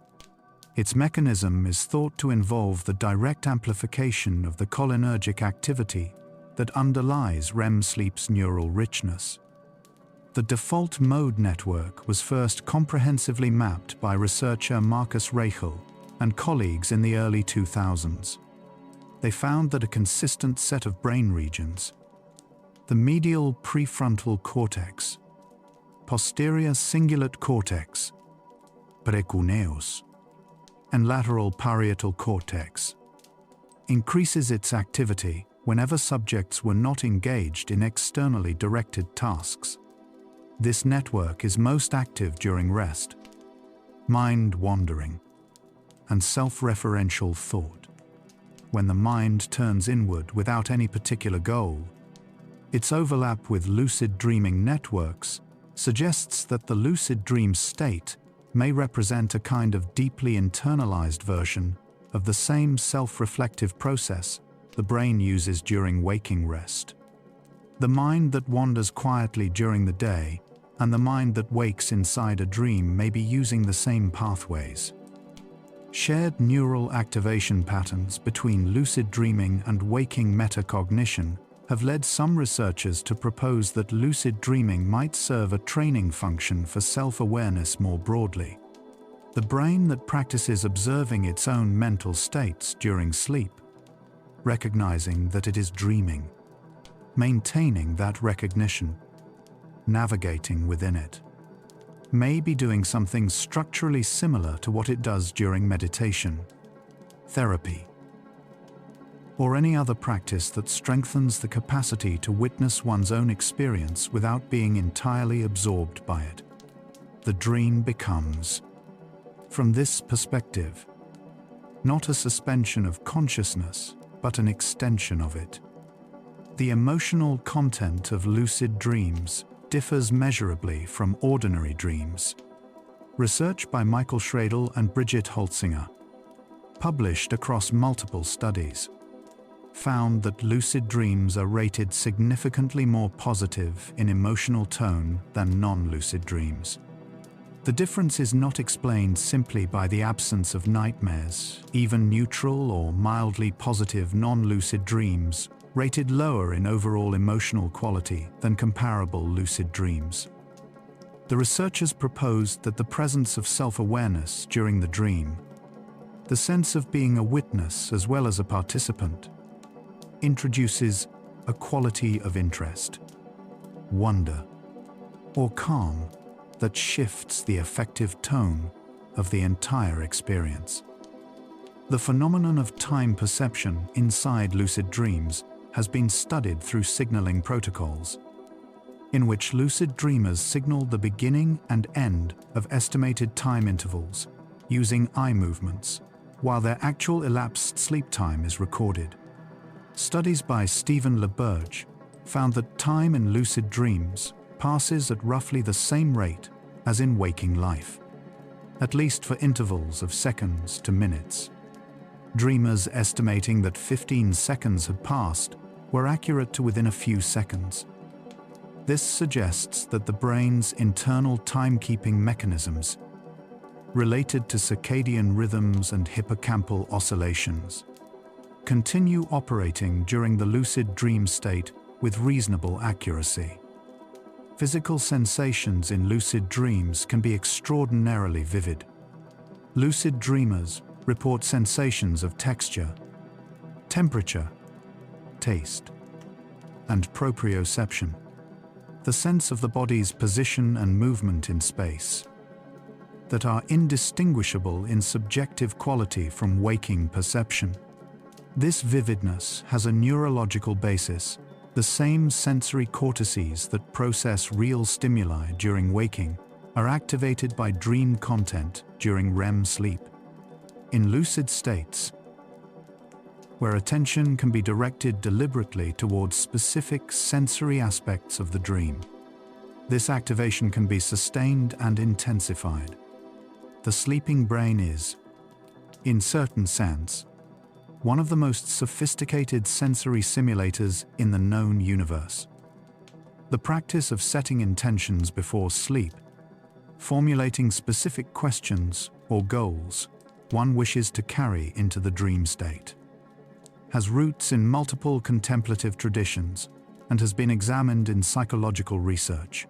Its mechanism is thought to involve the direct amplification of the cholinergic activity that underlies REM sleep's neural richness. The default mode network was first comprehensively mapped by researcher Marcus Rachel and colleagues in the early 2000s. They found that a consistent set of brain regions, the medial prefrontal cortex, posterior cingulate cortex, precuneus, and lateral parietal cortex, increases its activity whenever subjects were not engaged in externally directed tasks. This network is most active during rest, mind wandering, and self-referential thought. When the mind turns inward without any particular goal, its overlap with lucid dreaming networks suggests that the lucid dream state may represent a kind of deeply internalized version of the same self-reflective process the brain uses during waking rest. The mind that wanders quietly during the day and the mind that wakes inside a dream may be using the same pathways. Shared neural activation patterns between lucid dreaming and waking metacognition have led some researchers to propose that lucid dreaming might serve a training function for self-awareness more broadly. The brain that practices observing its own mental states during sleep, recognizing that it is dreaming, maintaining that recognition, navigating within it, may be doing something structurally similar to what it does during meditation, therapy, or any other practice that strengthens the capacity to witness one's own experience without being entirely absorbed by it. The dream becomes, from this perspective, not a suspension of consciousness, but an extension of it. The emotional content of lucid dreams differs measurably from ordinary dreams. Research by Michael Schradel and Brigitte Holtzinger, published across multiple studies, found that lucid dreams are rated significantly more positive in emotional tone than non-lucid dreams. The difference is not explained simply by the absence of nightmares. Even neutral or mildly positive non-lucid dreams rated lower in overall emotional quality than comparable lucid dreams. The researchers proposed that the presence of self-awareness during the dream, the sense of being a witness as well as a participant, introduces a quality of interest, wonder, or calm that shifts the affective tone of the entire experience. The phenomenon of time perception inside lucid dreams has been studied through signaling protocols, in which lucid dreamers signal the beginning and end of estimated time intervals using eye movements, while their actual elapsed sleep time is recorded. Studies by Stephen LeBurge found that time in lucid dreams passes at roughly the same rate as in waking life, at least for intervals of seconds to minutes. Dreamers estimating that 15 seconds had passed were accurate to within a few seconds. This suggests that the brain's internal timekeeping mechanisms, related to circadian rhythms and hippocampal oscillations, continue operating during the lucid dream state with reasonable accuracy. Physical sensations in lucid dreams can be extraordinarily vivid. Lucid dreamers report sensations of texture, temperature, taste, and proprioception, the sense of the body's position and movement in space, that are indistinguishable in subjective quality from waking perception. This vividness has a neurological basis. The same sensory cortices that process real stimuli during waking are activated by dream content during REM sleep. In lucid states, where attention can be directed deliberately towards specific sensory aspects of the dream, this activation can be sustained and intensified. The sleeping brain is, in certain sense, one of the most sophisticated sensory simulators in the known universe. The practice of setting intentions before sleep, formulating specific questions or goals one wishes to carry into the dream state, has roots in multiple contemplative traditions and has been examined in psychological research.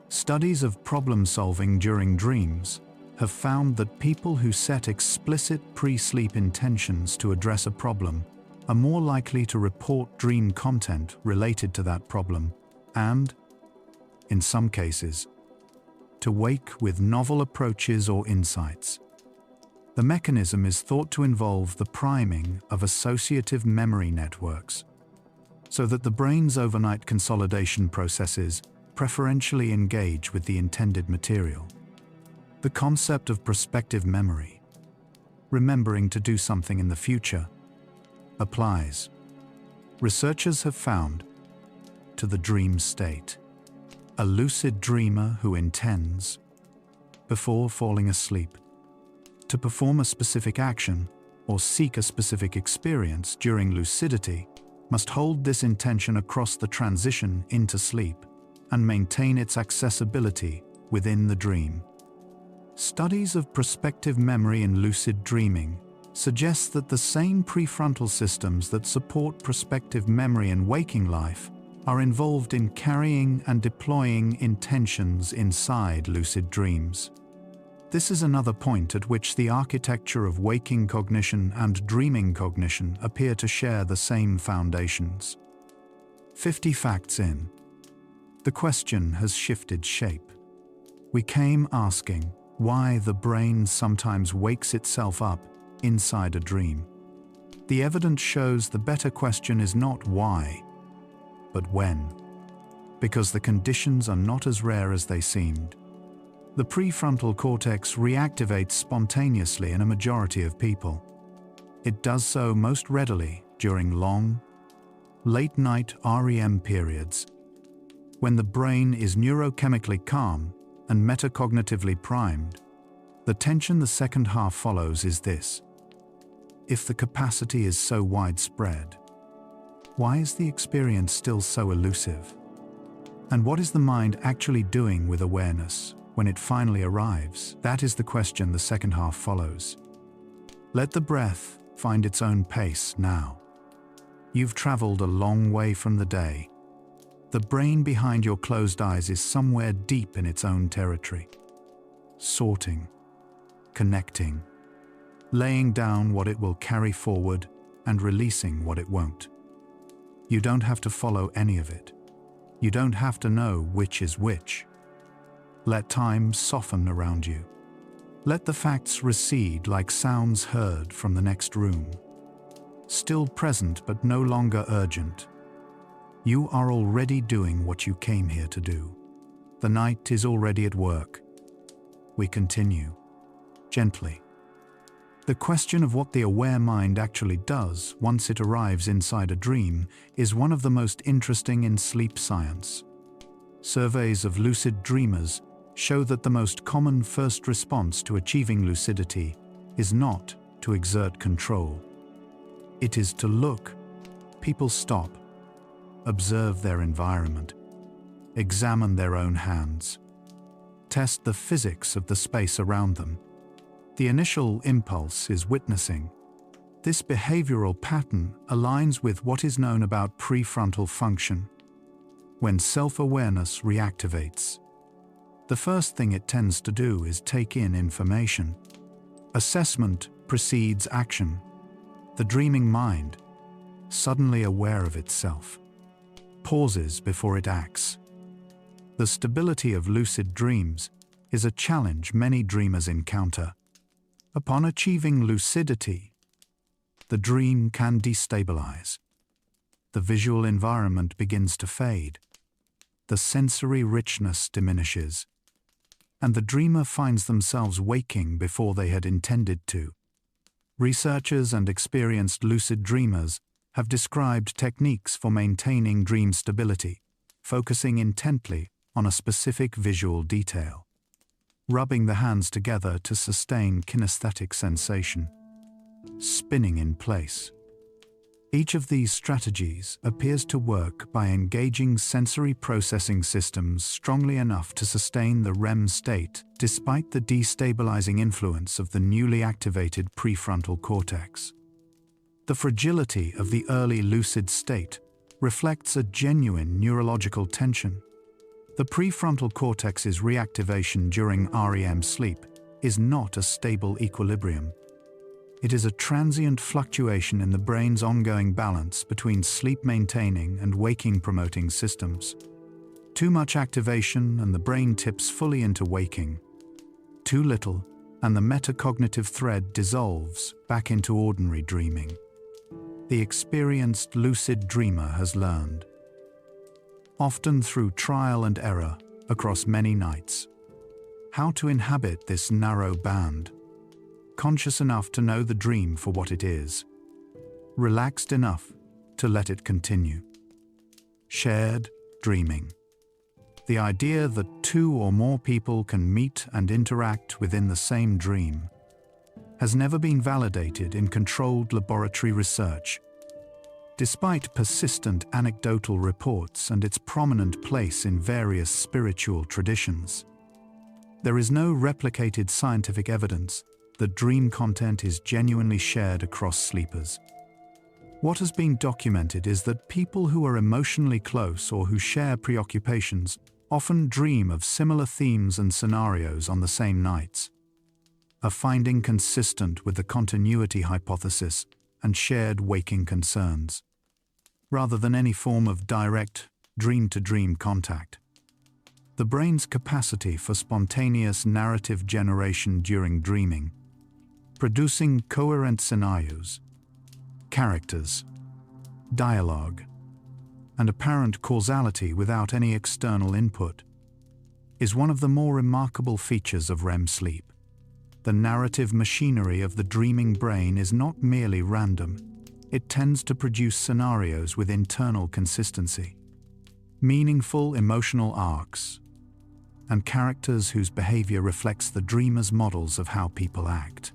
Studies of problem-solving during dreams have found that people who set explicit pre-sleep intentions to address a problem are more likely to report dream content related to that problem and, in some cases, to wake with novel approaches or insights. The mechanism is thought to involve the priming of associative memory networks, so that the brain's overnight consolidation processes preferentially engage with the intended material. The concept of prospective memory, remembering to do something in the future, applies, researchers have found, to the dream state. A lucid dreamer who intends, before falling asleep, to perform a specific action or seek a specific experience during lucidity must hold this intention across the transition into sleep and maintain its accessibility within the dream. Studies of prospective memory in lucid dreaming suggest that the same prefrontal systems that support prospective memory in waking life are involved in carrying and deploying intentions inside lucid dreams. This is another point at which the architecture of waking cognition and dreaming cognition appear to share the same foundations. 50 facts in. The question has shifted shape. We came asking why the brain sometimes wakes itself up inside a dream. The evidence shows the better question is not why, but when, because the conditions are not as rare as they seemed. The prefrontal cortex reactivates spontaneously in a majority of people. It does so most readily during long, late-night REM periods, when the brain is neurochemically calm and metacognitively primed. The tension the second half follows is this. If the capacity is so widespread, why is the experience still so elusive? And what is the mind actually doing with awareness when it finally arrives? That is the question the second half follows. Let the breath find its own pace now. You've traveled a long way from the day. The brain behind your closed eyes is somewhere deep in its own territory, sorting, connecting, laying down what it will carry forward and releasing what it won't. You don't have to follow any of it. You don't have to know which is which. Let time soften around you. Let the facts recede like sounds heard from the next room. Still present but no longer urgent. You are already doing what you came here to do. The night is already at work. We continue, gently. The question of what the aware mind actually does once it arrives inside a dream is one of the most interesting in sleep science. Surveys of lucid dreamers show that the most common first response to achieving lucidity is not to exert control. It is to look. People stop, observe their environment, examine their own hands, test the physics of the space around them. The initial impulse is witnessing. This behavioral pattern aligns with what is known about prefrontal function, when self-awareness reactivates, the first thing it tends to do is take in information. Assessment precedes action. The dreaming mind, suddenly aware of itself, pauses before it acts. The stability of lucid dreams is a challenge many dreamers encounter. Upon achieving lucidity, the dream can destabilize. The visual environment begins to fade. The sensory richness diminishes, and the dreamer finds themselves waking before they had intended to. Researchers and experienced lucid dreamers have described techniques for maintaining dream stability, focusing intently on a specific visual detail, rubbing the hands together to sustain kinesthetic sensation, spinning in place. Each of these strategies appears to work by engaging sensory processing systems strongly enough to sustain the REM state despite the destabilizing influence of the newly activated prefrontal cortex. The fragility of the early lucid state reflects a genuine neurological tension. The prefrontal cortex's reactivation during REM sleep is not a stable equilibrium. It is a transient fluctuation in the brain's ongoing balance between sleep-maintaining and waking-promoting systems. Too much activation and the brain tips fully into waking. Too little, and the metacognitive thread dissolves back into ordinary dreaming. The experienced lucid dreamer has learned, often through trial and error across many nights, how to inhabit this narrow band, conscious enough to know the dream for what it is, relaxed enough to let it continue. Shared dreaming. The idea that two or more people can meet and interact within the same dream has never been validated in controlled laboratory research. Despite persistent anecdotal reports and its prominent place in various spiritual traditions, there is no replicated scientific evidence that dream content is genuinely shared across sleepers. What has been documented is that people who are emotionally close or who share preoccupations often dream of similar themes and scenarios on the same nights, a finding consistent with the continuity hypothesis and shared waking concerns, rather than any form of direct dream-to-dream contact. The brain's capacity for spontaneous narrative generation during dreaming, producing coherent scenarios, characters, dialogue, and apparent causality without any external input, is one of the more remarkable features of REM sleep. The narrative machinery of the dreaming brain is not merely random. It tends to produce scenarios with internal consistency, meaningful emotional arcs, and characters whose behavior reflects the dreamer's models of how people act.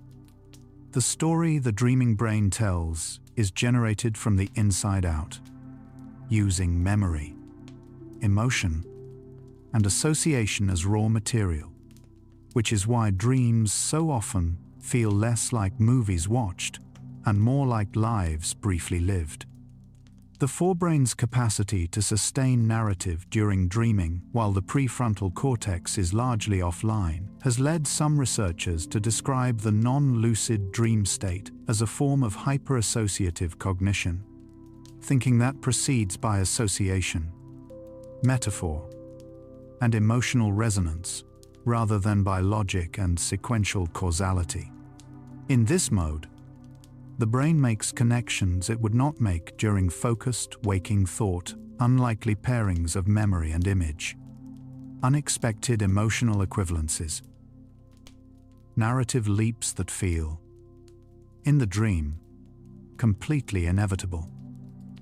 The story the dreaming brain tells is generated from the inside out, using memory, emotion, and association as raw material, which is why dreams so often feel less like movies watched and more like lives briefly lived. The forebrain's capacity to sustain narrative during dreaming while the prefrontal cortex is largely offline has led some researchers to describe the non-lucid dream state as a form of hyperassociative cognition, thinking that proceeds by association, metaphor, and emotional resonance, rather than by logic and sequential causality. In this mode, the brain makes connections it would not make during focused, waking thought, unlikely pairings of memory and image, unexpected emotional equivalences, narrative leaps that feel, in the dream, completely inevitable.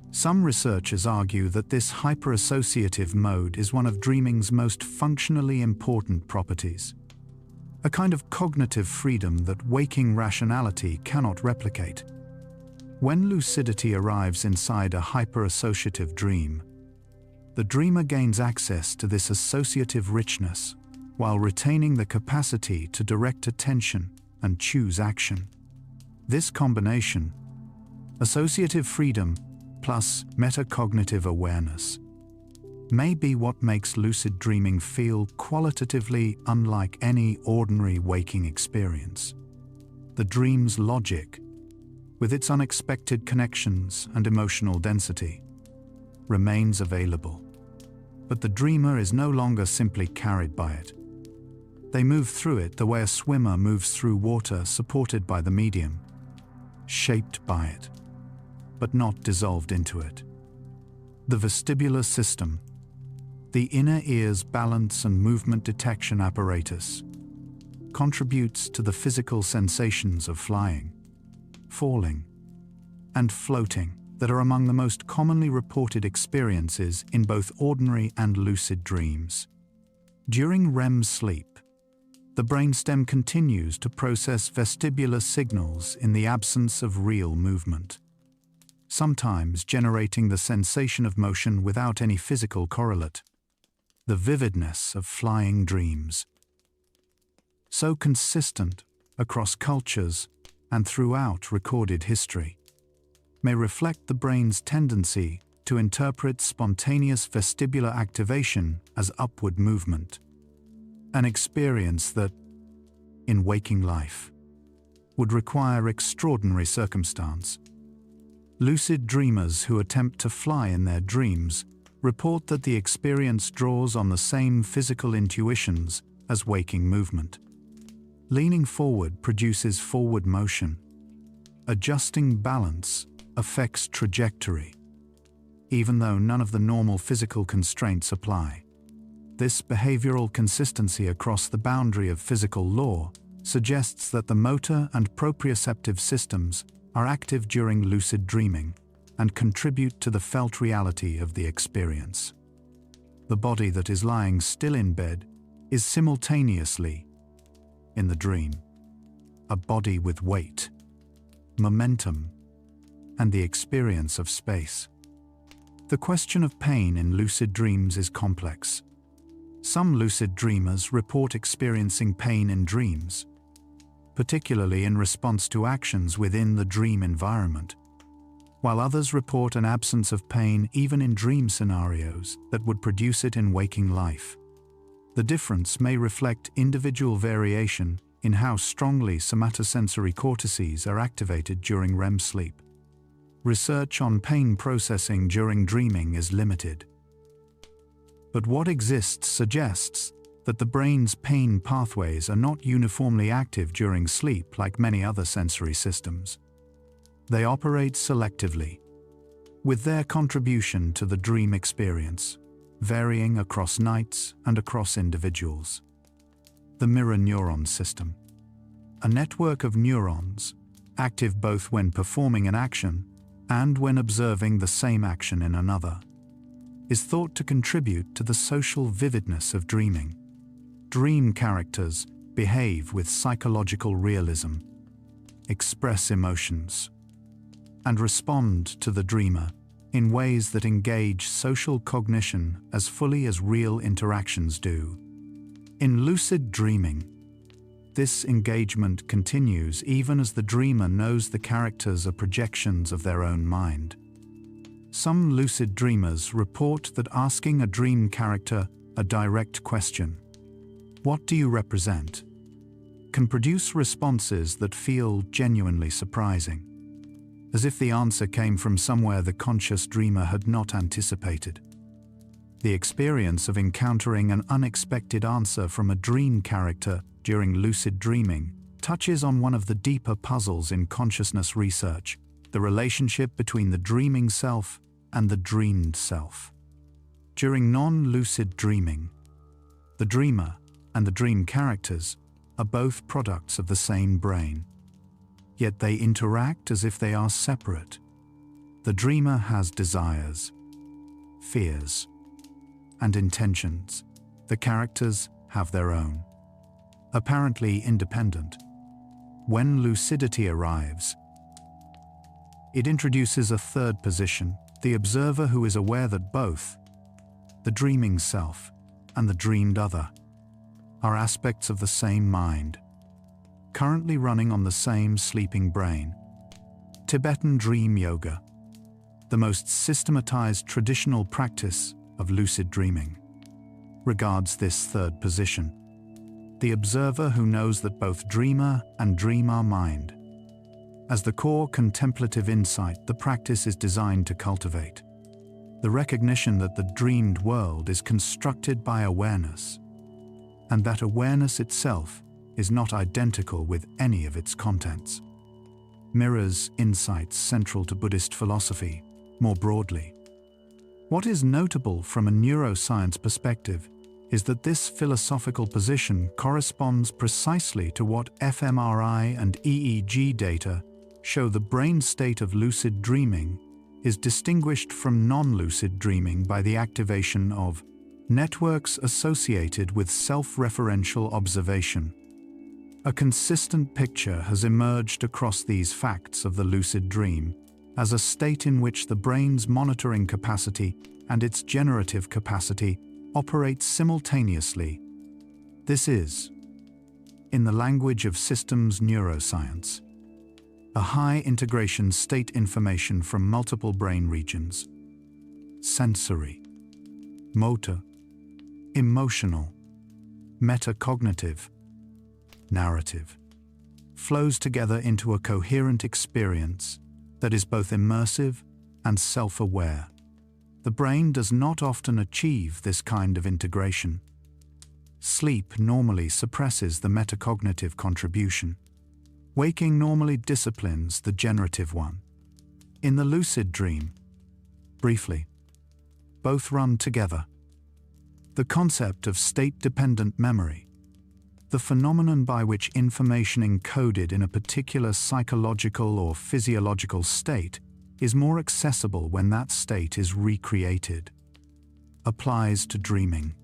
Some researchers argue that this hyperassociative mode is one of dreaming's most functionally important properties, a kind of cognitive freedom that waking rationality cannot replicate. When lucidity arrives inside a hyperassociative dream, the dreamer gains access to this associative richness while retaining the capacity to direct attention and choose action. This combination, associative freedom plus metacognitive awareness, may be what makes lucid dreaming feel qualitatively unlike any ordinary waking experience. The dream's logic, with its unexpected connections and emotional density, remains available. But the dreamer is no longer simply carried by it. They move through it the way a swimmer moves through water supported by the medium, shaped by it, but not dissolved into it. The vestibular system, the inner ear's balance and movement detection apparatus, contributes to the physical sensations of flying, falling, and floating that are among the most commonly reported experiences in both ordinary and lucid dreams. During REM sleep, the brainstem continues to process vestibular signals in the absence of real movement, sometimes generating the sensation of motion without any physical correlate. The vividness of flying dreams, so consistent across cultures and throughout recorded history, may reflect the brain's tendency to interpret spontaneous vestibular activation as upward movement, an experience that, in waking life, would require extraordinary circumstance. Lucid dreamers who attempt to fly in their dreams report that the experience draws on the same physical intuitions as waking movement. Leaning forward produces forward motion. Adjusting balance affects trajectory, even though none of the normal physical constraints apply. This behavioral consistency across the boundary of physical law suggests that the motor and proprioceptive systems are active during lucid dreaming and contribute to the felt reality of the experience. The body that is lying still in bed is simultaneously, in the dream, a body with weight, momentum, and the experience of space. The question of pain in lucid dreams is complex. Some lucid dreamers report experiencing pain in dreams, particularly in response to actions within the dream environment, while others report an absence of pain even in dream scenarios that would produce it in waking life. The difference may reflect individual variation in how strongly somatosensory cortices are activated during REM sleep. Research on pain processing during dreaming is limited, but what exists suggests that the brain's pain pathways are not uniformly active during sleep like many other sensory systems. They operate selectively, with their contribution to the dream experience varying across nights and across individuals. The mirror neuron system, a network of neurons active both when performing an action and when observing the same action in another, is thought to contribute to the social vividness of dreaming. Dream characters behave with psychological realism, express emotions, and respond to the dreamer in ways that engage social cognition as fully as real interactions do. In lucid dreaming, this engagement continues even as the dreamer knows the characters are projections of their own mind. Some lucid dreamers report that asking a dream character a direct question, "What do you represent?" can produce responses that feel genuinely surprising, as if the answer came from somewhere the conscious dreamer had not anticipated. The experience of encountering an unexpected answer from a dream character during lucid dreaming touches on one of the deeper puzzles in consciousness research, the relationship between the dreaming self and the dreamed self. During non-lucid dreaming, the dreamer and the dream characters are both products of the same brain, yet they interact as if they are separate. The dreamer has desires, fears, and intentions. The characters have their own, apparently independent. When lucidity arrives, it introduces a third position, the observer who is aware that both the dreaming self and the dreamed other are aspects of the same mind, currently running on the same sleeping brain. Tibetan dream yoga, the most systematized traditional practice of lucid dreaming, regards this third position: the observer who knows that both dreamer and dream are mind. As the core contemplative insight, the practice is designed to cultivate the recognition that the dreamed world is constructed by awareness, and that awareness itself is not identical with any of its contents. Mirrors insights central to Buddhist philosophy more broadly. What is notable from a neuroscience perspective is that this philosophical position corresponds precisely to what fMRI and EEG data show the brain state of lucid dreaming is distinguished from non-lucid dreaming by the activation of networks associated with self-referential observation. A consistent picture has emerged across these facts of the lucid dream as a state in which the brain's monitoring capacity and its generative capacity operate simultaneously. This is, in the language of systems neuroscience, a high-integration state information from multiple brain regions: sensory, motor, emotional, metacognitive, narrative, flows together into a coherent experience that is both immersive and self-aware. The brain does not often achieve this kind of integration. Sleep normally suppresses the metacognitive contribution. Waking normally disciplines the generative one. In the lucid dream, briefly, both run together. The concept of state-dependent memory, the phenomenon by which information encoded in a particular psychological or physiological state is more accessible when that state is recreated, applies to dreaming.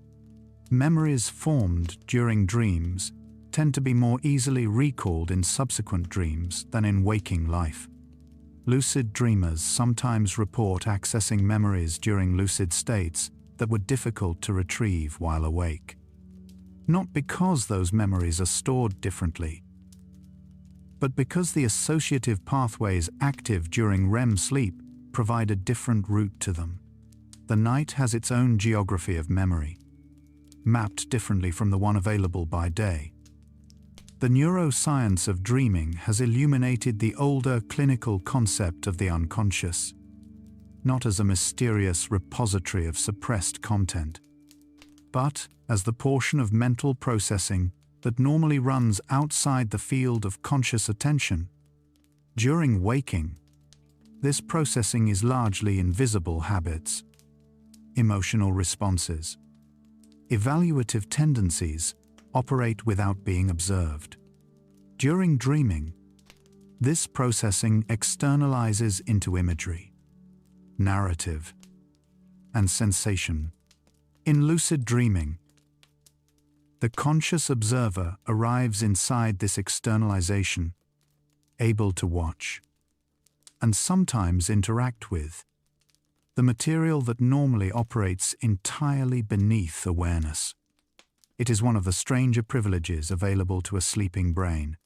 Memories formed during dreams tend to be more easily recalled in subsequent dreams than in waking life. Lucid dreamers sometimes report accessing memories during lucid states that were difficult to retrieve while awake. Not because those memories are stored differently, but because the associative pathways active during REM sleep provide a different route to them. The night has its own geography of memory, mapped differently from the one available by day. The neuroscience of dreaming has illuminated the older clinical concept of the unconscious, not as a mysterious repository of suppressed content, but as the portion of mental processing that normally runs outside the field of conscious attention. During waking, this processing is largely invisible habits, emotional responses, evaluative tendencies operate without being observed. During dreaming, this processing externalizes into imagery, narrative, and sensation. In lucid dreaming, the conscious observer arrives inside this externalization, able to watch, and sometimes interact with, the material that normally operates entirely beneath awareness. It is one of the stranger privileges available to a sleeping brain.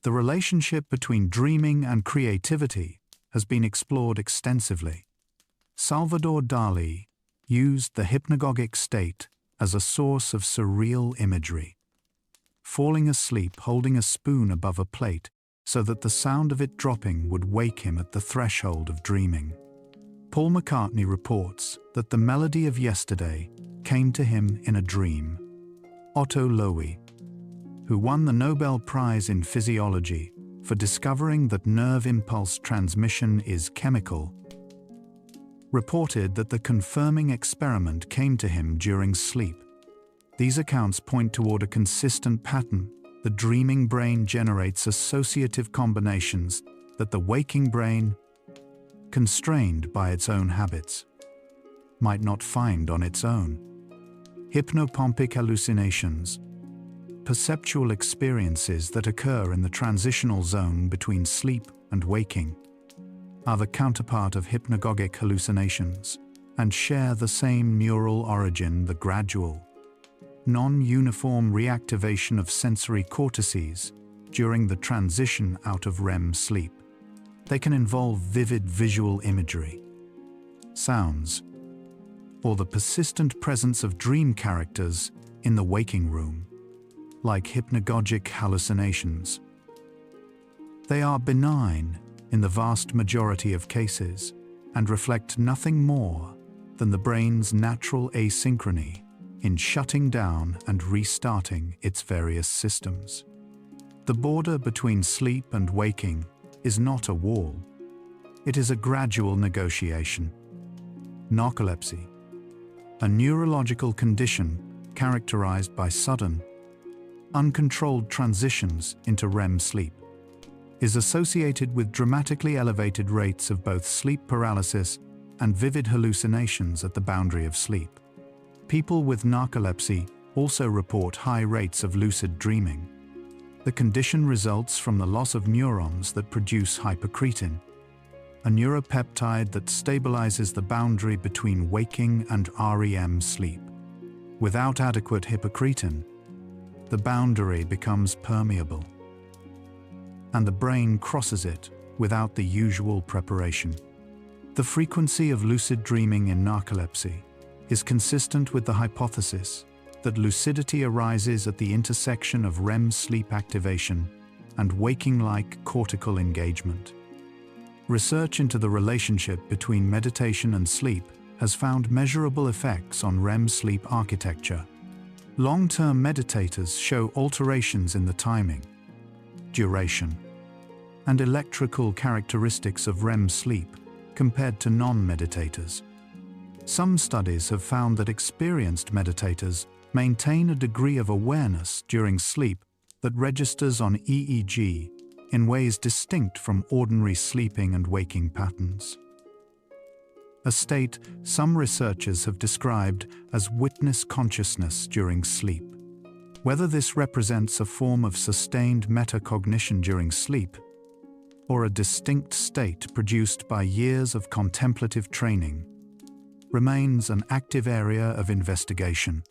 The relationship between dreaming and creativity has been explored extensively. Salvador Dali used the hypnagogic state as a source of surreal imagery, falling asleep holding a spoon above a plate so that the sound of it dropping would wake him at the threshold of dreaming. Paul McCartney reports that the melody of yesterday came to him in a dream. Otto Lowy, who won the Nobel Prize in Physiology for discovering that nerve impulse transmission is chemical, reported that the confirming experiment came to him during sleep. These accounts point toward a consistent pattern. The dreaming brain generates associative combinations that the waking brain, constrained by its own habits, might not find on its own. Hypnopompic hallucinations, perceptual experiences that occur in the transitional zone between sleep and waking, are the counterpart of hypnagogic hallucinations and share the same neural origin: the gradual, non-uniform reactivation of sensory cortices during the transition out of REM sleep. They can involve vivid visual imagery, sounds, or the persistent presence of dream characters in the waking room, like hypnagogic hallucinations. They are benign in the vast majority of cases and reflect nothing more than the brain's natural asynchrony in shutting down and restarting its various systems. The border between sleep and waking is not a wall. It is a gradual negotiation. Narcolepsy, a neurological condition characterized by sudden, uncontrolled transitions into REM sleep, is associated with dramatically elevated rates of both sleep paralysis and vivid hallucinations at the boundary of sleep. People with narcolepsy also report high rates of lucid dreaming. The condition results from the loss of neurons that produce hypocretin, a neuropeptide that stabilizes the boundary between waking and REM sleep. Without adequate hypocretin, the boundary becomes permeable, and the brain crosses it without the usual preparation. The frequency of lucid dreaming in narcolepsy is consistent with the hypothesis that lucidity arises at the intersection of REM sleep activation and waking-like cortical engagement. Research into the relationship between meditation and sleep has found measurable effects on REM sleep architecture. Long-term meditators show alterations in the timing, duration, and electrical characteristics of REM sleep compared to non-meditators. Some studies have found that experienced meditators maintain a degree of awareness during sleep that registers on EEG in ways distinct from ordinary sleeping and waking patterns. A state some researchers have described as witness consciousness during sleep. Whether this represents a form of sustained metacognition during sleep, or a distinct state produced by years of contemplative training, remains an active area of investigation.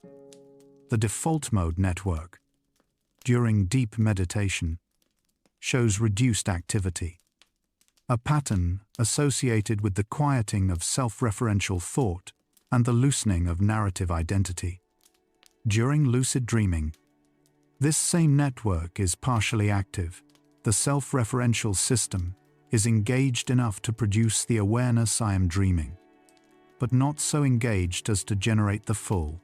The default mode network, during deep meditation, shows reduced activity, a pattern associated with the quieting of self-referential thought and the loosening of narrative identity. During lucid dreaming, this same network is partially active. The self-referential system is engaged enough to produce the awareness I am dreaming, but not so engaged as to generate the full,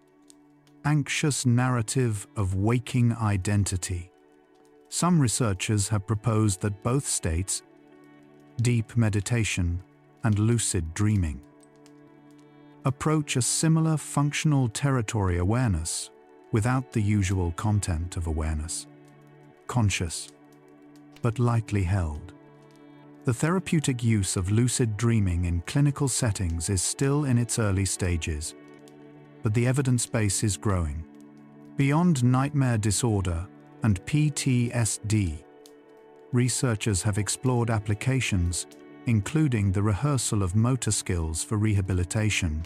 anxious narrative of waking identity. Some researchers have proposed that both states, deep meditation and lucid dreaming, approach a similar functional territory awareness without the usual content of awareness, conscious, but lightly held. The therapeutic use of lucid dreaming in clinical settings is still in its early stages, but the evidence base is growing. Beyond nightmare disorder and PTSD, researchers have explored applications, including the rehearsal of motor skills for rehabilitation,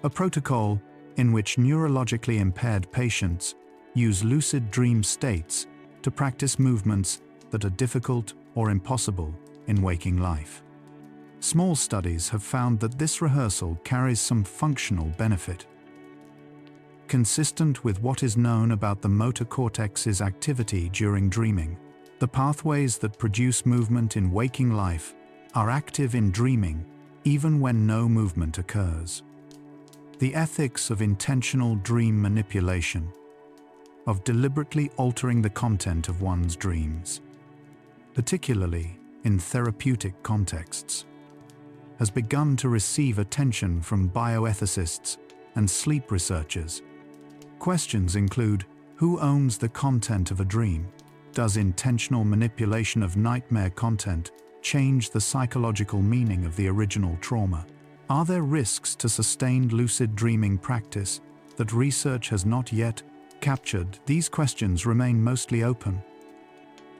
a protocol in which neurologically impaired patients use lucid dream states to practice movements that are difficult or impossible in waking life. Small studies have found that this rehearsal carries some functional benefit. Consistent with what is known about the motor cortex's activity during dreaming, the pathways that produce movement in waking life are active in dreaming even when no movement occurs. The ethics of intentional dream manipulation, of deliberately altering the content of one's dreams, particularly in therapeutic contexts, has begun to receive attention from bioethicists and sleep researchers. Questions include: who owns the content of a dream? Does intentional manipulation of nightmare content change the psychological meaning of the original trauma? Are there risks to sustained lucid dreaming practice that research has not yet captured? These questions remain mostly open.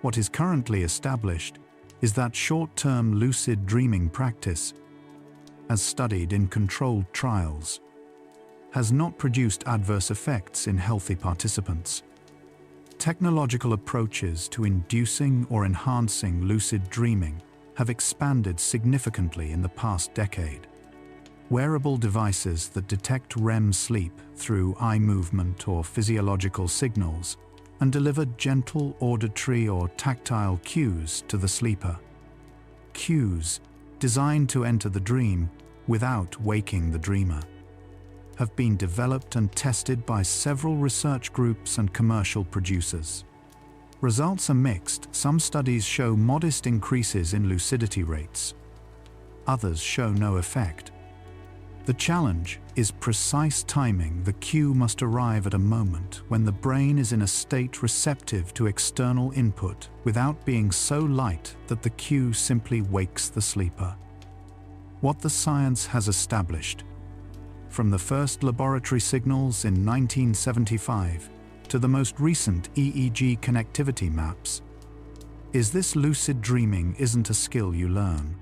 What is currently established is that short-term lucid dreaming practice, as studied in controlled trials, has not produced adverse effects in healthy participants. Technological approaches to inducing or enhancing lucid dreaming have expanded significantly in the past decade. Wearable devices that detect REM sleep through eye movement or physiological signals and deliver gentle auditory or tactile cues to the sleeper. Cues designed to enter the dream without waking the dreamer, have been developed and tested by several research groups and commercial producers. Results are mixed. Some studies show modest increases in lucidity rates. Others show no effect. The challenge is precise timing. The cue must arrive at a moment when the brain is in a state receptive to external input without being so light that the cue simply wakes the sleeper. What the science has established, from the first laboratory signals in 1975 to the most recent EEG connectivity maps, is this lucid dreaming isn't a skill you learn.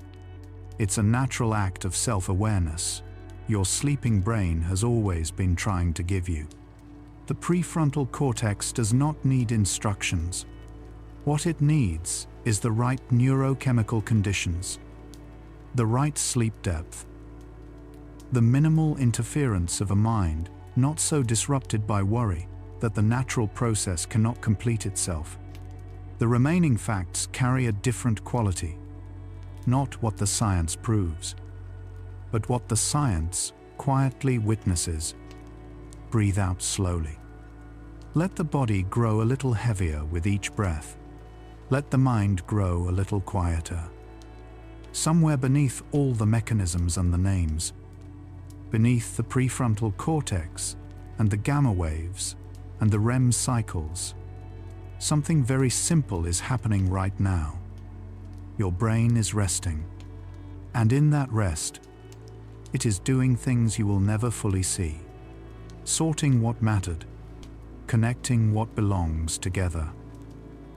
It's a natural act of self-awareness your sleeping brain has always been trying to give you. The prefrontal cortex does not need instructions. What it needs is the right neurochemical conditions, the right sleep depth, the minimal interference of a mind not so disrupted by worry that the natural process cannot complete itself. The remaining facts carry a different quality, not what the science proves, but what the science quietly witnesses. Breathe out slowly. Let the body grow a little heavier with each breath. Let the mind grow a little quieter. Somewhere beneath all the mechanisms and the names, beneath the prefrontal cortex and the gamma waves and the REM cycles, something very simple is happening right now. Your brain is resting, and in that rest, it is doing things you will never fully see, sorting what mattered, connecting what belongs together.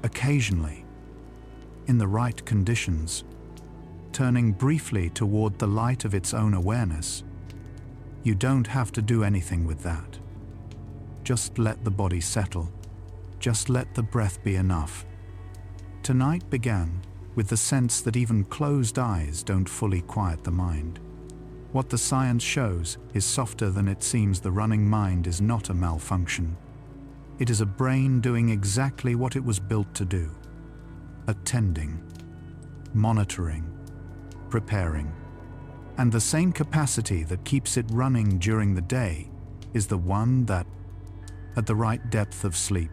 Occasionally, in the right conditions, turning briefly toward the light of its own awareness. You don't have to do anything with that. Just let the body settle. Just let the breath be enough. Tonight began with the sense that even closed eyes don't fully quiet the mind. What the science shows is softer than it seems. The running mind is not a malfunction. It is a brain doing exactly what it was built to do. Attending, monitoring, preparing. And the same capacity that keeps it running during the day is the one that, at the right depth of sleep,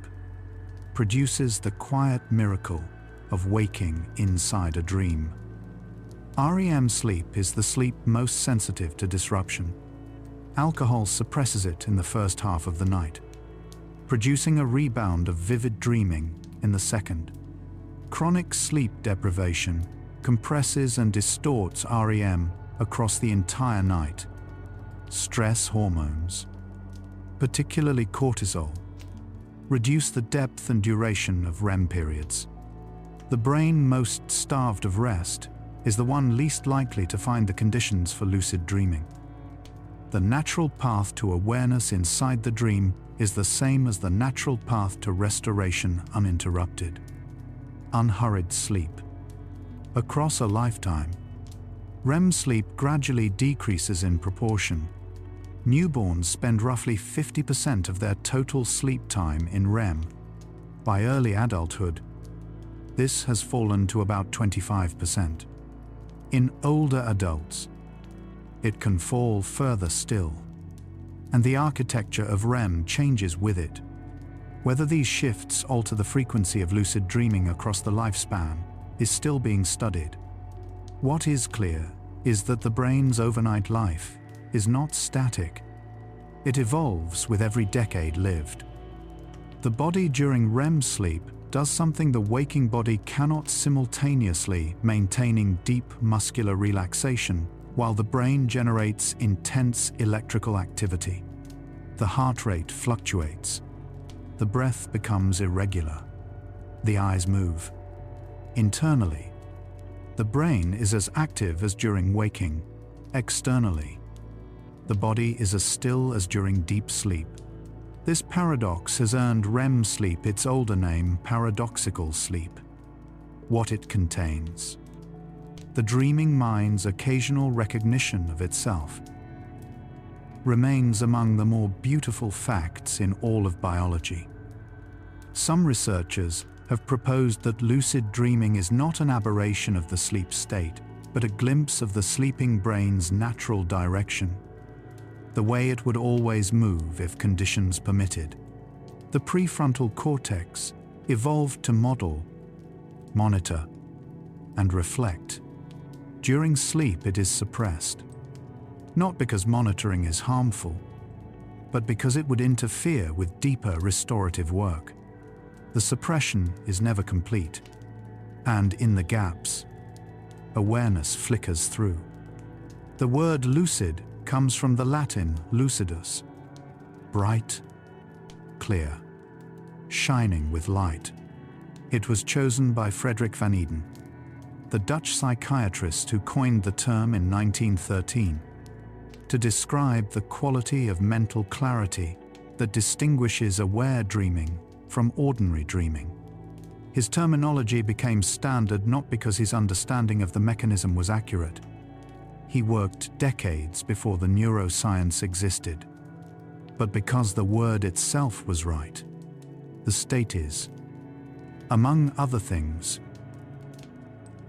produces the quiet miracle of waking inside a dream. REM sleep is the sleep most sensitive to disruption. Alcohol suppresses it in the first half of the night, producing a rebound of vivid dreaming in the second. Chronic sleep deprivation compresses and distorts REM across the entire night. Stress hormones, particularly cortisol, reduce the depth and duration of REM periods. The brain most starved of rest is the one least likely to find the conditions for lucid dreaming. The natural path to awareness inside the dream is the same as the natural path to restoration uninterrupted. Unhurried sleep. Across a lifetime, REM sleep gradually decreases in proportion. Newborns spend roughly 50% of their total sleep time in REM. By early adulthood, this has fallen to about 25%. In older adults, it can fall further still, and the architecture of REM changes with it. Whether these shifts alter the frequency of lucid dreaming across the lifespan is still being studied. What is clear is that the brain's overnight life is not static. It evolves with every decade lived. The body during REM sleep does something the waking body cannot, simultaneously maintaining deep muscular relaxation while the brain generates intense electrical activity. The heart rate fluctuates. The breath becomes irregular. The eyes move. Internally, the brain is as active as during waking. Externally, the body is as still as during deep sleep. This paradox has earned REM sleep its older name, paradoxical sleep. What it contains: the dreaming mind's occasional recognition of itself remains among the more beautiful facts in all of biology. Some researchers have proposed that lucid dreaming is not an aberration of the sleep state, but a glimpse of the sleeping brain's natural direction, the way it would always move if conditions permitted. The prefrontal cortex evolved to model, monitor, and reflect. During sleep, it is suppressed, not because monitoring is harmful, but because it would interfere with deeper restorative work. The suppression is never complete, and in the gaps, awareness flickers through. The word lucid comes from the Latin lucidus, bright, clear, shining with light. It was chosen by Frederik van Eden, the Dutch psychiatrist who coined the term in 1913, to describe the quality of mental clarity that distinguishes aware dreaming from ordinary dreaming. His terminology became standard not because his understanding of the mechanism was accurate. He worked decades before the neuroscience existed, but because the word itself was right. The state is, among other things,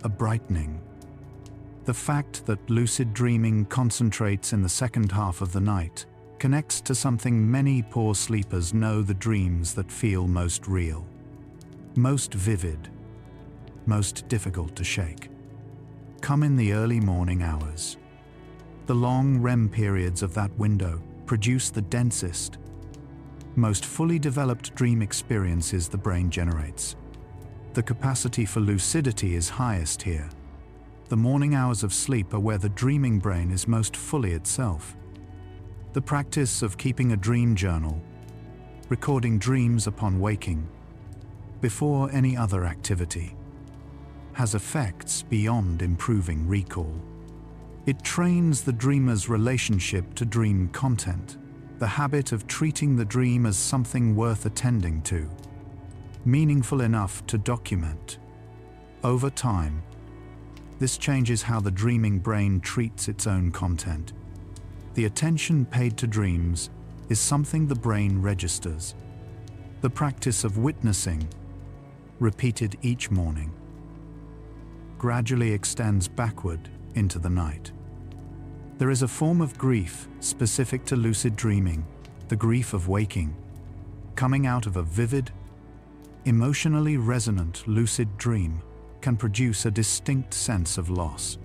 a brightening. The fact that lucid dreaming concentrates in the second half of the night connects to something many poor sleepers know: the dreams that feel most real, most vivid, most difficult to shake, come in the early morning hours. The long REM periods of that window produce the densest, most fully developed dream experiences the brain generates. The capacity for lucidity is highest here. The morning hours of sleep are where the dreaming brain is most fully itself. The practice of keeping a dream journal, recording dreams upon waking, before any other activity, has effects beyond improving recall. It trains the dreamer's relationship to dream content, the habit of treating the dream as something worth attending to, meaningful enough to document. Over time, this changes how the dreaming brain treats its own content. The attention paid to dreams is something the brain registers. The practice of witnessing, repeated each morning, gradually extends backward into the night. There is a form of grief specific to lucid dreaming, the grief of waking, coming out of a vivid, emotionally resonant lucid dream can produce a distinct sense of loss,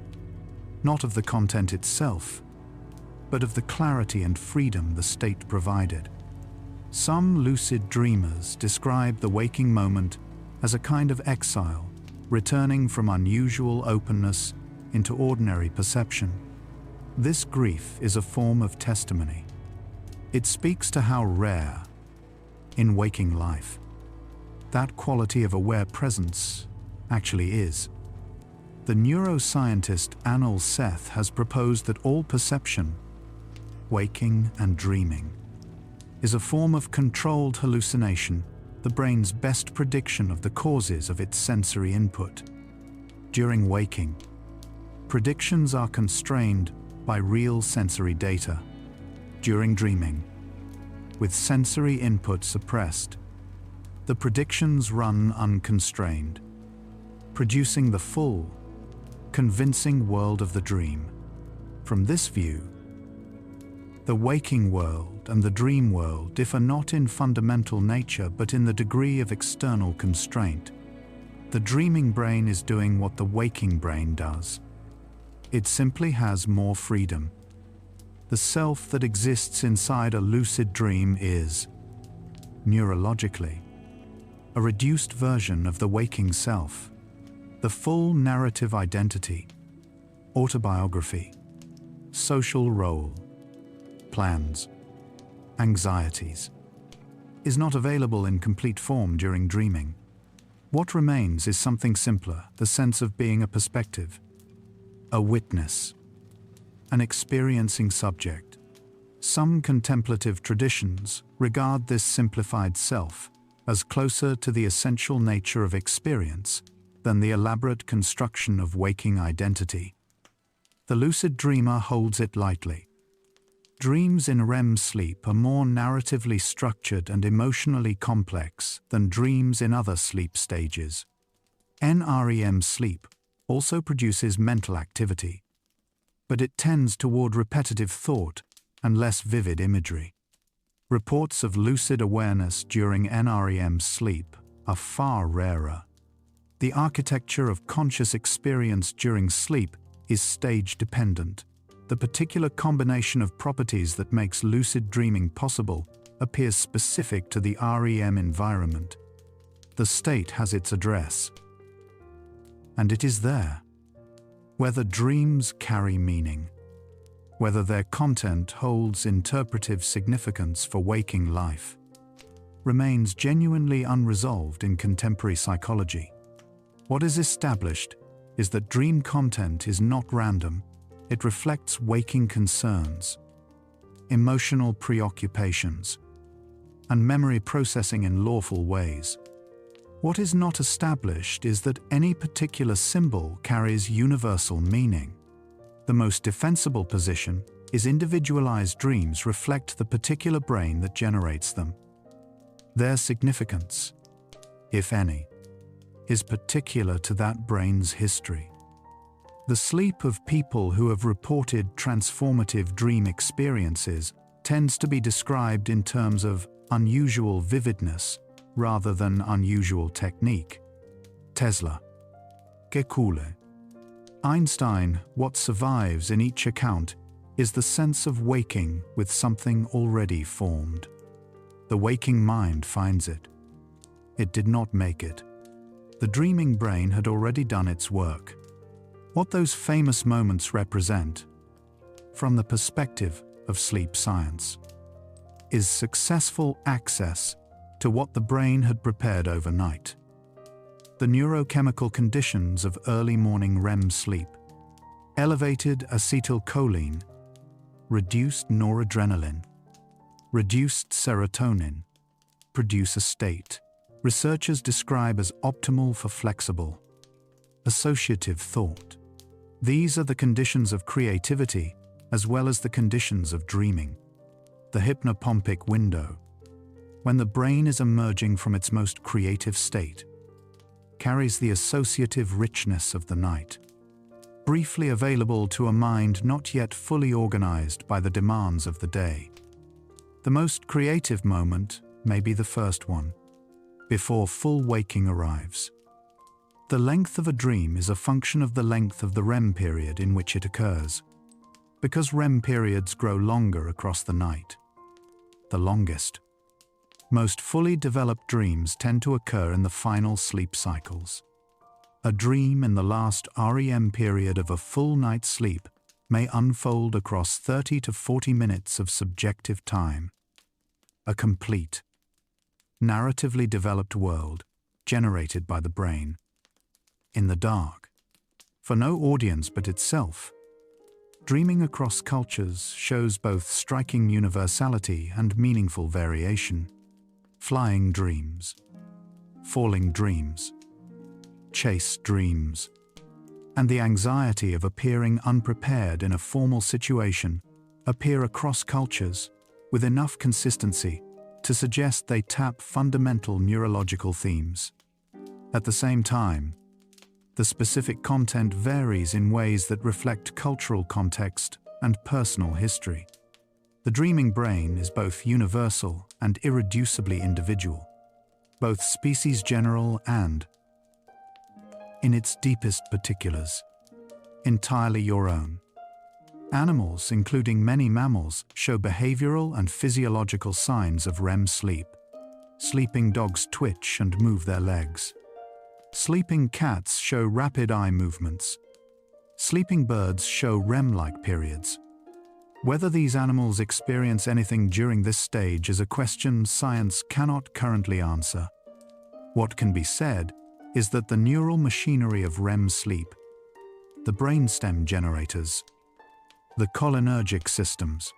not of the content itself, but of the clarity and freedom the state provided. Some lucid dreamers describe the waking moment as a kind of exile, returning from unusual openness into ordinary perception. This grief is a form of testimony. It speaks to how rare, in waking life, that quality of aware presence actually is. The neuroscientist Anil Seth has proposed that all perception, waking and dreaming, is a form of controlled hallucination, the brain's best prediction of the causes of its sensory input. During waking, predictions are constrained by real sensory data. During dreaming, with sensory input suppressed, the predictions run unconstrained, producing the full, convincing world of the dream. From this view, the waking world and the dream world differ not in fundamental nature but in the degree of external constraint. The dreaming brain is doing what the waking brain does. It simply has more freedom. The self that exists inside a lucid dream is, neurologically, a reduced version of the waking self. The full narrative identity, autobiography, social role, plans, anxieties, is not available in complete form during dreaming. What remains is something simpler, the sense of being a perspective, a witness, an experiencing subject. Some contemplative traditions regard this simplified self as closer to the essential nature of experience than the elaborate construction of waking identity. The lucid dreamer holds it lightly. Dreams in REM sleep are more narratively structured and emotionally complex than dreams in other sleep stages. NREM sleep also produces mental activity, but it tends toward repetitive thought and less vivid imagery. Reports of lucid awareness during NREM sleep are far rarer. The architecture of conscious experience during sleep is stage-dependent. The particular combination of properties that makes lucid dreaming possible appears specific to the REM environment. The state has its address, and it is there. Whether dreams carry meaning, whether their content holds interpretive significance for waking life, remains genuinely unresolved in contemporary psychology. What is established is that dream content is not random. It reflects waking concerns, emotional preoccupations, and memory processing in lawful ways. What is not established is that any particular symbol carries universal meaning. The most defensible position is individualized dreams reflect the particular brain that generates them. Their significance, if any, is particular to that brain's history. The sleep of people who have reported transformative dream experiences tends to be described in terms of unusual vividness rather than unusual technique. Tesla. Gekule. Einstein, what survives in each account is the sense of waking with something already formed. The waking mind finds it. It did not make it. The dreaming brain had already done its work. What those famous moments represent, from the perspective of sleep science, is successful access to what the brain had prepared overnight. The neurochemical conditions of early morning REM sleep, elevated acetylcholine, reduced noradrenaline, reduced serotonin, produce a state researchers describe as optimal for flexible, associative thought. These are the conditions of creativity as well as the conditions of dreaming. The hypnopompic window, when the brain is emerging from its most creative state, carries the associative richness of the night, briefly available to a mind not yet fully organized by the demands of the day. The most creative moment may be the first one, before full waking arrives. The length of a dream is a function of the length of the REM period in which it occurs, because REM periods grow longer across the night. The longest, most fully developed dreams tend to occur in the final sleep cycles. A dream in the last REM period of a full night's sleep may unfold across 30 to 40 minutes of subjective time. A complete, narratively developed world generated by the brain. In the dark, for no audience but itself, dreaming across cultures shows both striking universality and meaningful variation. Flying dreams, falling dreams, chase dreams, and the anxiety of appearing unprepared in a formal situation appear across cultures with enough consistency to suggest they tap fundamental neurological themes. At the same time, the specific content varies in ways that reflect cultural context and personal history. The dreaming brain is both universal and irreducibly individual, both species general and, in its deepest particulars, entirely your own. Animals, including many mammals, show behavioral and physiological signs of REM sleep. Sleeping dogs twitch and move their legs. Sleeping cats show rapid eye movements. Sleeping birds show REM-like periods. Whether these animals experience anything during this stage is a question science cannot currently answer. What can be said is that the neural machinery of REM sleep, the brainstem generators, the cholinergic systems,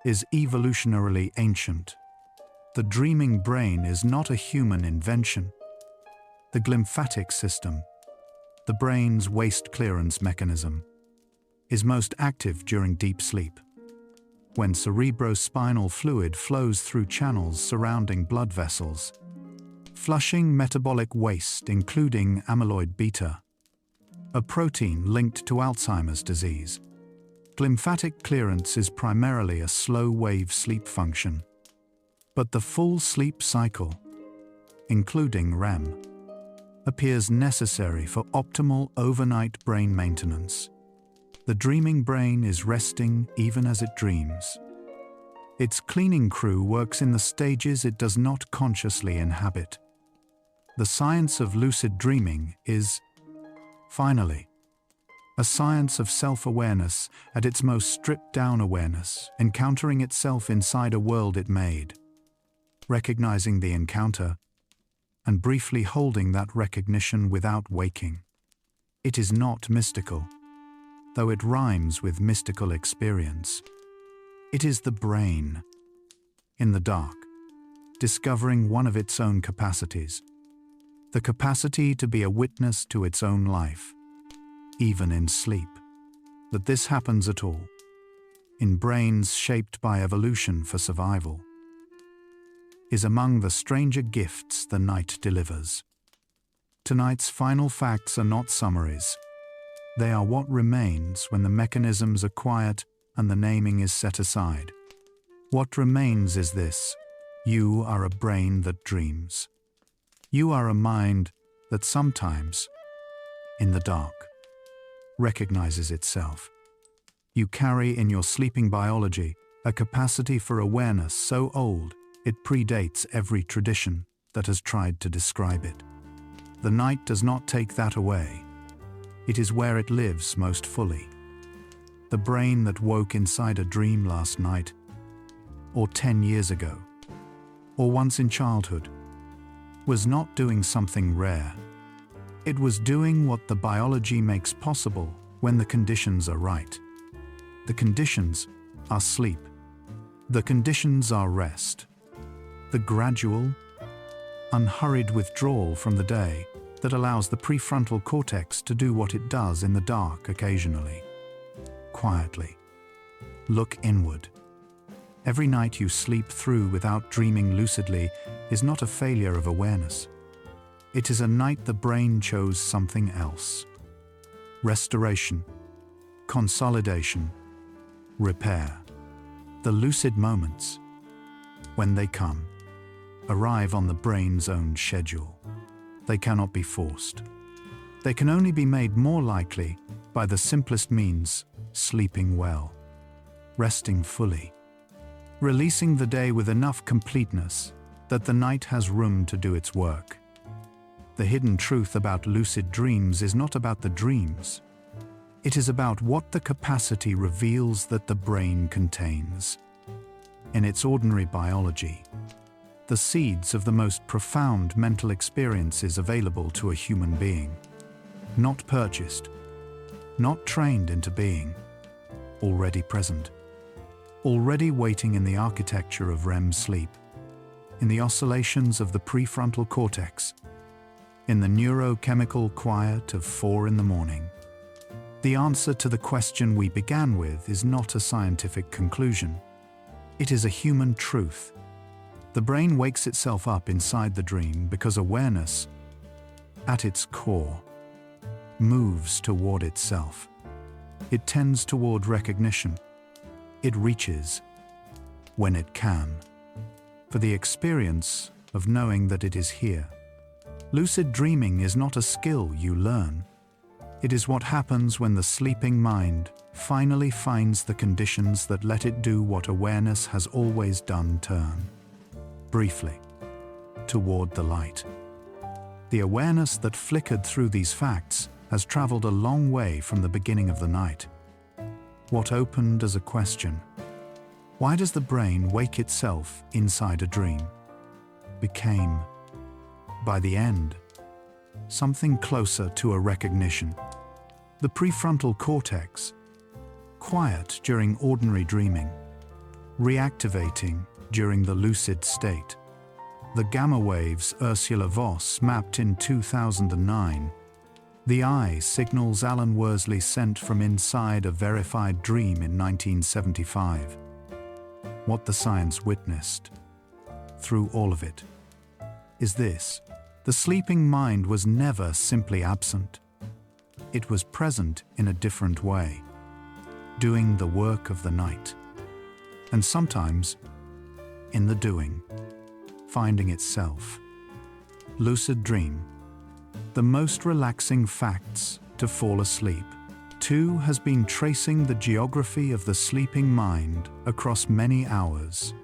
is evolutionarily ancient. The dreaming brain is not a human invention. The glymphatic system, the brain's waste clearance mechanism, is most active during deep sleep. when cerebrospinal fluid flows through channels surrounding blood vessels, flushing metabolic waste including amyloid beta, a protein linked to Alzheimer's disease. Lymphatic clearance is primarily a slow-wave sleep function, but the full sleep cycle, including REM, appears necessary for optimal overnight brain maintenance. The dreaming brain is resting even as it dreams. Its cleaning crew works in the stages it does not consciously inhabit. The science of lucid dreaming is, finally, a science of self-awareness at its most stripped-down awareness, encountering itself inside a world it made, recognizing the encounter, and briefly holding that recognition without waking. It is not mystical, though it rhymes with mystical experience. It is the brain, in the dark, discovering one of its own capacities, the capacity to be a witness to its own life, even in sleep. That this happens at all, in brains shaped by evolution for survival, is among the stranger gifts the night delivers. Tonight's final facts are not summaries. They are what remains when the mechanisms are quiet and the naming is set aside. What remains is this: you are a brain that dreams. You are a mind that sometimes, in the dark, recognizes itself. You carry in your sleeping biology a capacity for awareness so old it predates every tradition that has tried to describe it. The night does not take that away. It is where it lives most fully. The brain that woke inside a dream last night, or 10 years ago, or once in childhood, was not doing something rare. It was doing what the biology makes possible when the conditions are right. The conditions are sleep. The conditions are rest. The gradual, unhurried withdrawal from the day that allows the prefrontal cortex to do what it does in the dark occasionally. Quietly. Look inward. Every night you sleep through without dreaming lucidly is not a failure of awareness. It is a night the brain chose something else. Restoration, consolidation, repair. The lucid moments, when they come, arrive on the brain's own schedule. They cannot be forced. They can only be made more likely by the simplest means: sleeping well, resting fully, releasing the day with enough completeness that the night has room to do its work. The hidden truth about lucid dreams is not about the dreams. It is about what the capacity reveals that the brain contains. In its ordinary biology, the seeds of the most profound mental experiences available to a human being, not purchased, not trained into being, already present, already waiting in the architecture of REM sleep, in the oscillations of the prefrontal cortex, in the neurochemical quiet of 4 in the morning. The answer to the question we began with is not a scientific conclusion. It is a human truth. The brain wakes itself up inside the dream because awareness, at its core, moves toward itself. It tends toward recognition. It reaches, when it can, for the experience of knowing that it is here. Lucid dreaming is not a skill you learn. It is what happens when the sleeping mind finally finds the conditions that let it do what awareness has always done: turn, briefly, toward the light. The awareness that flickered through these facts has traveled a long way from the beginning of the night. What opened as a question, why does the brain wake itself inside a dream, became, by the end, something closer to a recognition. The prefrontal cortex, quiet during ordinary dreaming, reactivating during the lucid state. The gamma waves Ursula Voss mapped in 2009. The eye signals Alan Worsley sent from inside a verified dream in 1975. what the science witnessed through all of it is this: the sleeping mind was never simply absent. It was present in a different way, doing the work of the night, and sometimes, in the doing, finding itself. Lucid dream. The most relaxing facts to fall asleep. 2 has been tracing the geography of the sleeping mind across many hours.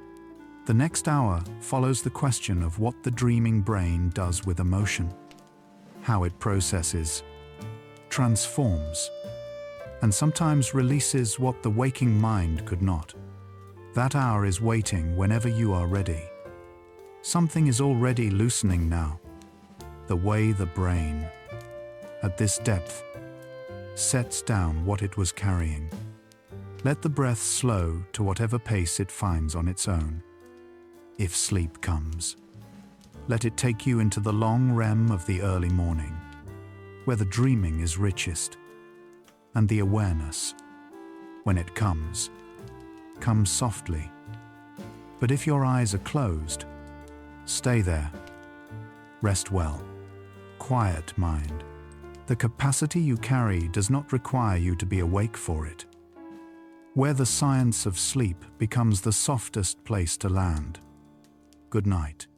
The next hour follows the question of what the dreaming brain does with emotion, how it processes, transforms, and sometimes releases what the waking mind could not. That hour is waiting whenever you are ready. Something is already loosening now. The way the brain, at this depth, sets down what it was carrying. Let the breath slow to whatever pace it finds on its own. If sleep comes, let it take you into the long REM of the early morning, where the dreaming is richest, and the awareness, when it comes softly. But if your eyes are closed, stay there. Rest well. Quiet mind. The capacity you carry does not require you to be awake for it. Where the science of sleep becomes the softest place to land. Good night.